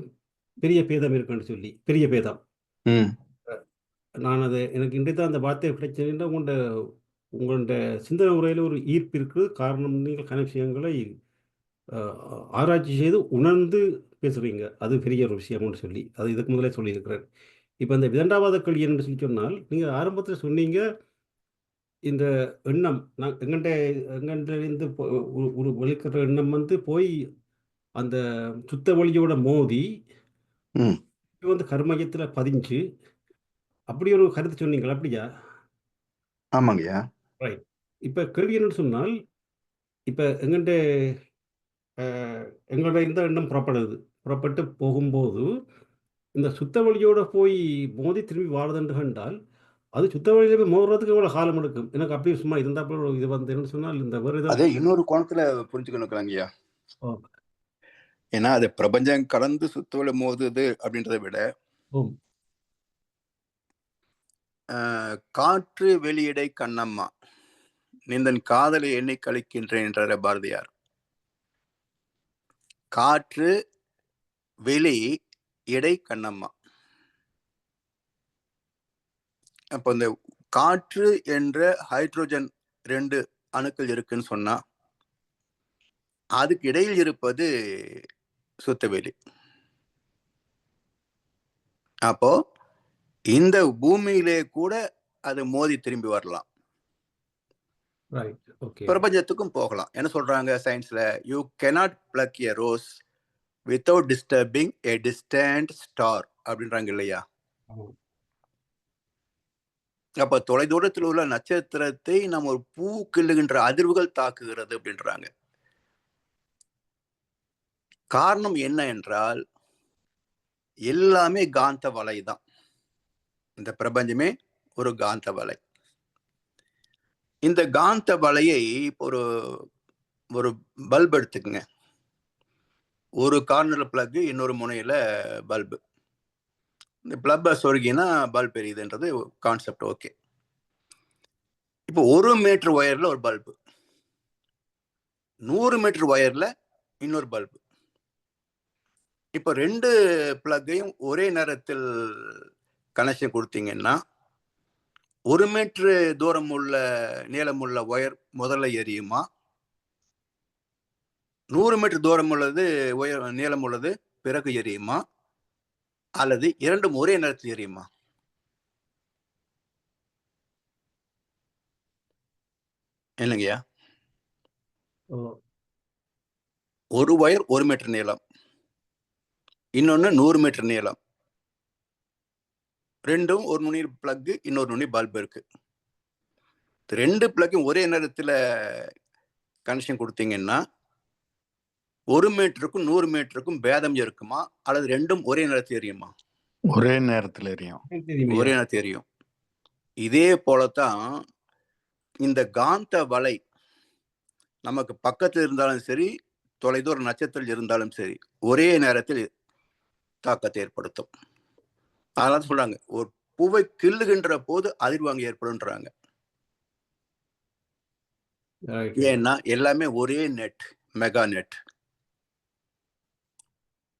பெரிய பேதம் இருக்குன்னு சொல்லி, பெரிய பேதம். நான் அதை எனக்கு இன்றைக்கு தான் அந்த வார்த்தையை கிடைச்சதுன்னா உங்களோட சிந்தனை முறையில் ஒரு ஈர்ப்பு இருக்குது. காரணம், நீங்கள் கன விஷயங்களை ஆராய்ச்சி செய்து உணர்ந்து பேசுகிறீங்க. அது பெரிய ஒரு விஷயம்னு சொல்லி அது இதுக்கு முதலே சொல்லியிருக்கிறேன். இப்போ இந்த விதண்டாவாத கேள்வி என்று சொல்லி சொன்னால், நீங்கள் ஆரம்பத்தில் சொன்னீங்க இந்த எண்ணம் எங்கள்கிட்ட ஒரு வெளிக்கிற எண்ணம் வந்து போய் அந்த சுத்த வழியோட மோதி வந்து கர்மயத்தில் பதிஞ்சு அப்படி ஒரு கருத்து சொன்னீங்களா? அப்படியா? ஆமாங்கய்யா. ரைட். இப்போ கேள்வி என்னன்னு சொன்னால், இப்போ எங்களோட இந்த எண்ணம் புறப்பட்டு போகும்போது இந்த சுத்த வழியோட போய் மோதி திரும்பி வாழுதுன்னு கண்டால், அது சுத்த வழியில போய் மோதுறதுக்கு எவ்வளோ காலம் எடுக்கும்? எனக்கு அப்படி சும்மா இருந்தாப்புல இது வந்து என்ன சொன்னால், இந்த வேறு அதே இன்னொரு கோணத்துல புரிஞ்சுக்கணுங்கய்யா. ஏன்னா அது பிரபஞ்சம் கடந்து சுத்தவழி மோதுது அப்படின்றத விட காற்று வெளியிடை கண்ணம்மா நிந்தன் காதலை எண்ணி கழிக்கின்றேன் என்ற பாரதியார். காற்று வெளி இடை கண்ணம்மா. அப்போ இந்த காற்று என்ற ஹைட்ரோஜன் 2 அணுக்கள் இருக்குன்னு சொன்னா, அதுக்கு இடையில் இருப்பது சுத்தவெளி. அப்போ இந்த பூமியிலே கூட அது மோதி திரும்பி வரலாம். ரைட். ஓகே. பிரபஞ்சத்துக்கும் போகலாம். என்ன சொல்றாங்க சயின்ஸ்ல? You cannot pluck a rose without disturbing a distant star அப்படின்றாங்க இல்லையா? ஆமாம். அப்ப தொலைதூரத்தில் உள்ள நட்சத்திரத்தை நம்ம ஒரு பூ கிள்ளுகின்ற அதிர்வுகள் தாக்குகிறது அப்படின்றாங்க. காரணம் என்ன என்றால் எல்லாமே காந்த வலை தான். இந்த பிரபஞ்சமே ஒரு காந்த வலை. இந்த காந்த வலையை இப்போ ஒரு பல்ப் எடுத்துக்கங்க. ஒரு கார்னர்ல பிளக், இன்னொரு முனையில பல்பு. இந்த பிளப்பை சொருகினா பல்ப் எரியுதுன்றது கான்செப்ட். ஓகே. இப்போ 1 மீட்டர் ஒயர்ல ஒரு பல்பு, 100 மீட்டர் ஒயர்ல இன்னொரு பல்பு. இப்போ 2 பிளக்கையும் ஒரே நேரத்தில் கனெக்ஷன் கொடுத்தீங்கன்னா 1 மீட்டர் தூரம் உள்ள நீளமுள்ள ஒயர் முதல்ல எரியுமா, 100 மீட்டர் தூரம் உள்ளது நீளம் உள்ளது பிறகு எரியுமா, அல்லது இரண்டும் ஒரே நேரத்தில் எரியுமா? என்னங்கய்யா? ஒரு ஒயர் 1 மீட்டர் நீளம், இன்னொன்னு 100 மீட்டர் நீளம். ரெண்டும் ஒரு நுனி பிளக், இன்னொரு நுனி பல்ப் இருக்கு. 2 பிளக்கும் ஒரே நேரத்தில் கனெக்ஷன் கொடுத்தீங்கன்னா 1 மீட்டருக்கும் 100 மீட்டருக்கும் பேதம் இருக்குமா, அல்லது ரெண்டும் ஒரே நேரத்தில் எரியுமா? ஒரே நேரத்தில் எரியும். ஒரே நேரத்தில் எரியும். இதே போலத்தான் இந்த காந்த வலை நமக்கு பக்கத்தில் இருந்தாலும் சரி, தொலைதூர நட்சத்திரம் இருந்தாலும் சரி, ஒரே நேரத்தில் தாக்கத்தை ஏற்படுத்தும். அதனால சொல்றாங்க ஒரு பூவை கிள்ளுகின்ற போது அதிர்வாங்க ஏற்படும்ன்றாங்க. ஏன்னா எல்லாமே ஒரே நெட், மெகா நெட்.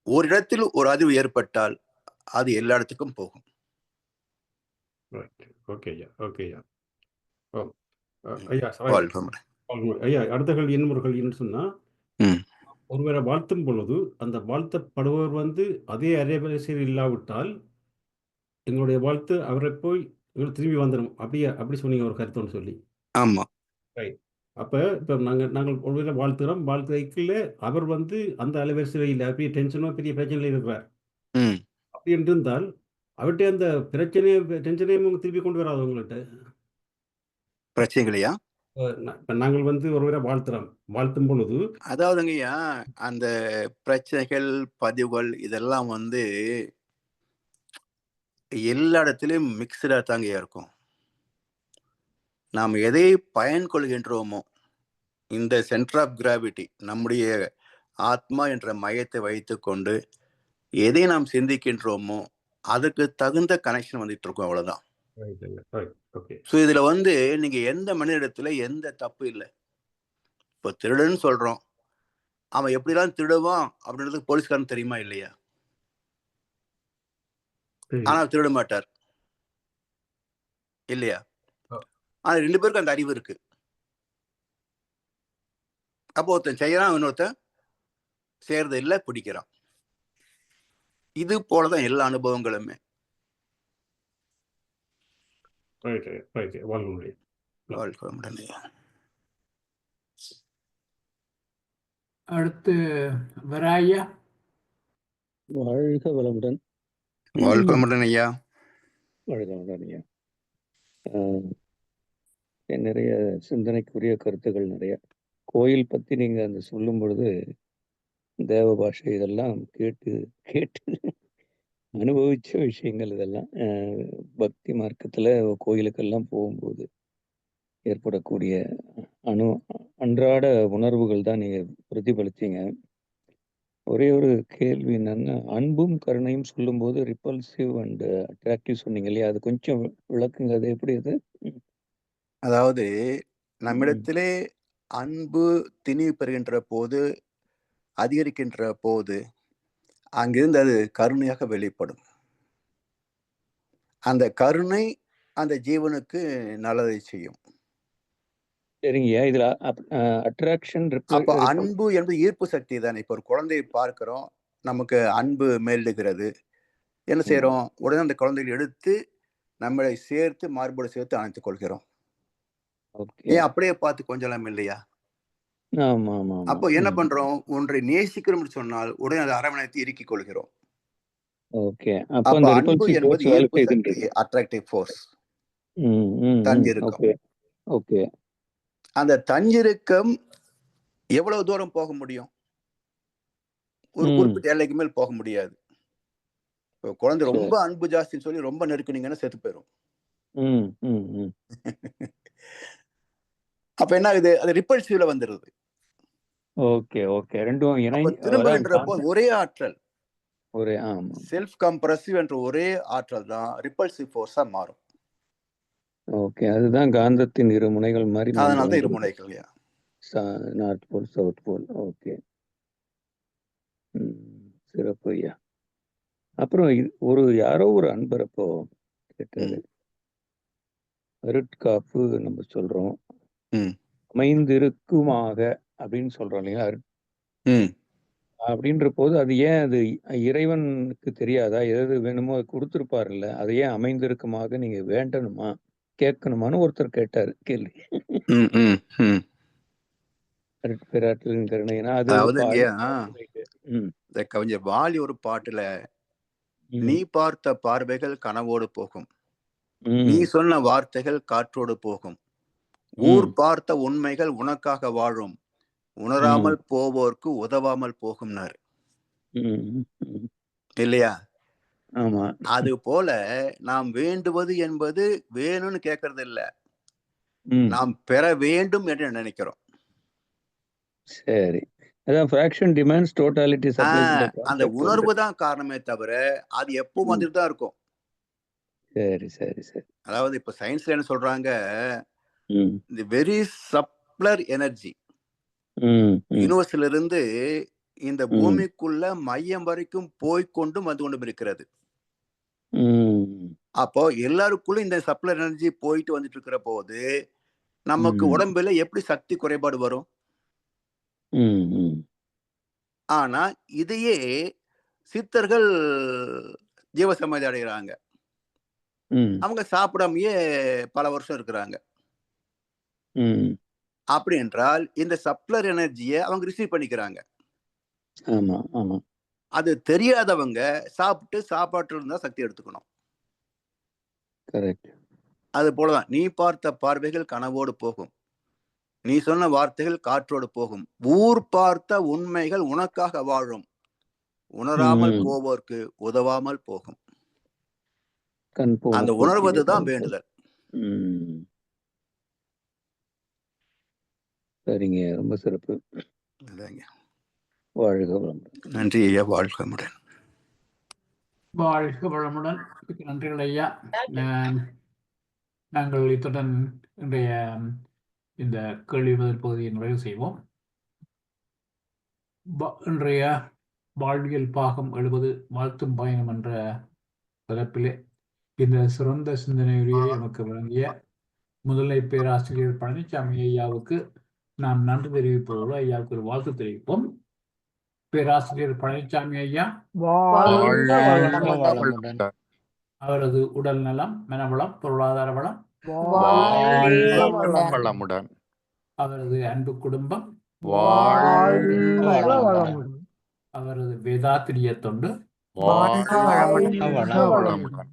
ஒரு இடத்தில் ஒரு அதிர்வு ஏற்பட்டால் அது எல்லா இடத்துக்கும் போகும். ஐயா, அடுத்த கேள்வி என்ன ஒரு கேள்வின்னு சொன்னா, ஒருவரை வாழ்த்தும் பொழுது அந்த வாழ்த்தப்படுபவர் வந்து அதே அலைவரிசையில் இல்லாவிட்டால் எங்களுடைய வாழ்த்து அவரை போய் திரும்பி வந்துடும், அப்படி சொன்னீங்க ஒரு கருத்துன்னு சொல்லி. ஆமா. அப்போ இப்போ நாங்கள் ஒருவேளை வாழ்த்துகிறோம், வாழ்த்துறைக்குள்ள அவர் வந்து அந்த அலைவரிசையில் இல்லை, அப்படியே டென்ஷனோ பெரிய பிரச்சனையில் இருக்கிறார். அப்படி என்று இருந்தால் அவர்கிட்ட அந்த டென்ஷனையும் திருப்பி கொண்டு வராது உங்கள்கிட்ட பிரச்சனைகளையா? நாங்கள் வந்து ஒருவரை வாழ்த்தும் பொழுது, அதாவதுங்கய்யா, அந்த பிரச்சனைகள், பதிவுகள் இதெல்லாம் வந்து எல்லா இடத்துலையும் மிக்சடா தாங்க இருக்கும். நாம் எதை பயன் கொள்கின்றோமோ, இந்த சென்டர் ஆஃப் கிராவிட்டி, நம்முடைய ஆத்மா என்ற மையத்தை வைத்துக்கொண்டு எதை நாம் சிந்திக்கின்றோமோ அதுக்கு தகுந்த கனெக்ஷன் வந்துட்டு இருக்கும். அவ்வளவுதான். ஸோ இதுல வந்து நீங்க எந்த மனிதனிடத்துல எந்த தப்பு இல்லை. இப்போ திருடுன்னு சொல்றோம், அவன் எப்படிலாம் திருடுவான் அப்படின்றது போலீஸ்காரன் தெரியுமா இல்லையா? ஆனா திருட மாட்டார் இல்லையா? ஆனா 2 பேருக்கும் அந்த அறிவு இருக்கு. அப்போ ஒருத்தன் செய்யறான், இன்னொருத்தன் செய்யறது இல்லை, பிடிக்கிறான். இது போலதான் எல்லா அனுபவங்களுமே. அடுத்து வராயா. வாழ்க வளமுடன். வாழ்க வளமுடன் ஐயா. வாழ்க வளமுடன் ஐயா. நிறைய சிந்தனைக்குரிய கருத்துக்கள் நிறைய. கோயில் பத்தி நீங்க அந்த சொல்லும் பொழுது தேவ பாஷை இதெல்லாம் கேட்டு அனுபவிச்ச விஷயங்கள் இதெல்லாம். பக்தி மார்க்கத்துல கோயிலுக்கெல்லாம் போகும்போது ஏற்படக்கூடிய அன்றாட உணர்வுகள் தான் நீங்க பிரதிபலிச்சீங்க. ஒரே ஒரு கேள்வி என்னன்னா, அன்பும் கருணையும் சொல்லும்போது ரிப்பல்சிவ் அண்ட் அட்ராக்டிவ் சொன்னீங்க இல்லையா? அது கொஞ்சம் விளக்குங்க. அது எப்படி? அது அதாவது நம்மிடத்திலே அன்பு திணிவு பெறுகின்ற போது, அதிகரிக்கின்ற போது அங்கிருந்து அது கருணையாக வெளிப்படும். அந்த கருணை அந்த ஜீவனுக்கு நல்லதை செய்யும். சரிங்கய்யா. இதுல அட்ராக்ஷன், அப்போ அன்பு என்பது ஈர்ப்பு சக்தி தானே. இப்போ ஒரு குழந்தையை பார்க்கிறோம், நமக்கு அன்பு மேலிடுகிறது. என்ன செய்யறோம்? உடனே அந்த குழந்தைகளை எடுத்து நம்மளை சேர்த்து மார்போடு சேர்த்து அணைத்துக் கொள்கிறோம். ஓகே. ஏன் அப்படியே பார்த்து கொஞ்சலாம் இல்லையா? ஆமா, ஆமா, ஆமா. அப்போ என்ன பண்றோம்? ஒன்றை நேசிக்கிறோம்னு சொன்னால் உடனே அதை அரவணைத்து இறுக்கிக் கொள்கிறோம். ஓகே. அப்ப அப்ப அந்த அன்பு ரிப்பல்சிவ் என்பது ஃபோர்ஸ் வேலை ஈர்ப்பு சக்தி, செய்யுதுன்றீங்க. அட்ராக்டிவ் ஃபோர்ஸ், ம், ம், ம். தன்னிருக்கம். Okay, okay. அந்த தன்னிருக்கம் எவ்வளவு தூரம் போக முடியும்? ஒரு ம். குறிப்பிட்ட எல்லைக்கு மேல் போக முடியாது. இப்போ குழந்தை சரி. ரொம்ப அன்பு ஜாஸ்தின்னு சொல்லி ரொம்ப நெருக்குனீங்கன்னா செத்து போயிடும். ம், ம், ம். அப்ப என்ன ஆகுது? அது ரிப்பல்சிவ்ல வந்துருது. Okay, okay. 2ம் அப்ப இணை அதான் திரும்புகின்ற போது காந்த ஒரே ஆற்றல், ஒரு ஆமா. செல்ஃப் கம்ப்ரசிவ் என்ற ஒரே ஆற்றல் தான் ரிப்பல்சிவ் ஃபோர்ஸா மாறும். ஓகே. அதுதான் காந்தத்தின் இரு முனைகள் மாரி நம்ம அதனால தான் வந்திருக்கு. இருமுனைகள்யா. North pole, south pole. Okay. ம். சிறப்பு ஐயா. அப்புறம் யாரோ ஒரு அன்பர் அப்போ கேட்டாரு. அருட்காப்பு நம்ம சொல்றோம். ம். அமைந்திருக்குமாக அப்படின்னு சொல்றோம் இல்லையா? ம். அப்படின்ற போது அது ஏன் அது இறைவனுக்கு தெரியாதா? எது வேணுமோ அது குடுத்திருப்பார்ல. அது ஏன் அமைந்திருக்குமாக நீங்க வேண்டணுமா? கேட்கணுமான்னு ஒருத்தர் கேட்டாரு கேள்வி. ம். ம். ம். அருட்பேராற்றலின் கருணைனா அது அதாவதுங்கய்யா, ம். இந்த கவிஞர் வாலி ஒரு பாட்டுல, நீ ம். பார்த்த பார்வைகள் கனவோடு போகும், நீ ம். சொன்ன வார்த்தைகள் காற்றோடு போகும், ஊர் ம். பார்த்த உண்மைகள் உனக்காக வாழும், ம். உணராமல் போவோர்க்கு உதவாமல் போகும்னாரு. ம். ம். இல்லையா? ஆமா. அது போல நாம் வேண்டுவது என்பது வேணும்னு கேட்கறது இல்ல, ம். நாம் பெற வேண்டும் என்று நினைக்கிறோம். சரி. அதான் ஃபிராக்ஷன் டிமாண்ட்ஸ் டோட்டாலிட்டி சப்ளைஸ்ன்ற அந்த கான்செப்ட் உணர்வு தான் காரணமே தவிர அது எப்பவும் ம். வந்துட்டு தான் இருக்கும். சரி, சரி, சரி. அதாவது இப்ப சயின்ஸ்ல என்ன சொல்றாங்க, ம். இந்த வெரி சப்ளர் எனர்ஜி ம். ம். யூனிவர்ஸ்ல இருந்து இந்த ம். பூமிக்குள்ள மையம் வரைக்கும் போய்க்கொண்டும் வந்து கொண்டும் இருக்கிறது. ம். அப்போ எல்லாருக்குள்ள இந்த சப்ளர் எனர்ஜி போயிட்டு வந்துட்டு இருக்கிற போது நமக்கு ம். உடம்புல எப்படி சக்தி குறைபாடு வரும்? ம். ம். ஆனா இதையே சித்தர்கள் ஜீவசமாதி அடைகிறாங்க. ம். அவங்க சாப்பிடாமயே பல வருஷம் இருக்கிறாங்க. ம். அப்படி என்றால் இந்த சப்ளர் எனர்ஜியை அவங்க ரிசீவ் பண்ணிக்கிறாங்க. ஆமா, ஆமா. அது தெரியாதவங்க சாப்பிட்டு சாப்பாட்டுல இருந்தா சக்தி எடுத்துக்கணும். கரெக்ட். அது போலதான் நீ பார்த்த பார்வைகள் கனவோடு போகும், நீ சொன்ன வார்த்தைகள் காற்றோடு போகும், ஊர் பார்த்த உண்மைகள் உனக்காக வாழும், உணராமல் ம். போவோர்க்கு உதவாமல் போகும். கண் போன அந்த போக்கிலே உணர்வதுதான் கால் போகும். வேண்டுதல். ம். சரிங்க. ரொம்ப சிறப்பு. இல்லைங்க. வாழ்க வளமுடன். நன்றி ஐயா, வாழ்க. வாழ்க வளமுடன். மிக்க நன்றிகள் ஐயா. நாங்கள் இத்துடன் இன்றைய இந்த கேள்வி பதில் பகுதியை நிறைவு செய்வோம். இன்றைய வாழ்வியல் பாகம் 70 வாழ்த்தும் பயணம் என்ற தலைப்பிலே இந்த சிறந்த சிந்தனையுரையை நமக்கு வழங்கிய முதலை பேராசிரியர் பழனிசாமி ஐயாவுக்கு நாம் நன்றி தெரிவிப்பதோடு ஐயாவுக்கு ஒரு வாழ்த்து தெரிவிப்போம். பேராசிரியர் பழனிசாமி ஐயா அவரது உடல் நலம், மனவளம், பொருளாதார வளம், வளமுடன் அவரது அன்பு குடும்பம், வளமுடன் அவரது வேதாத்திரிய தொண்டு வளமுடன்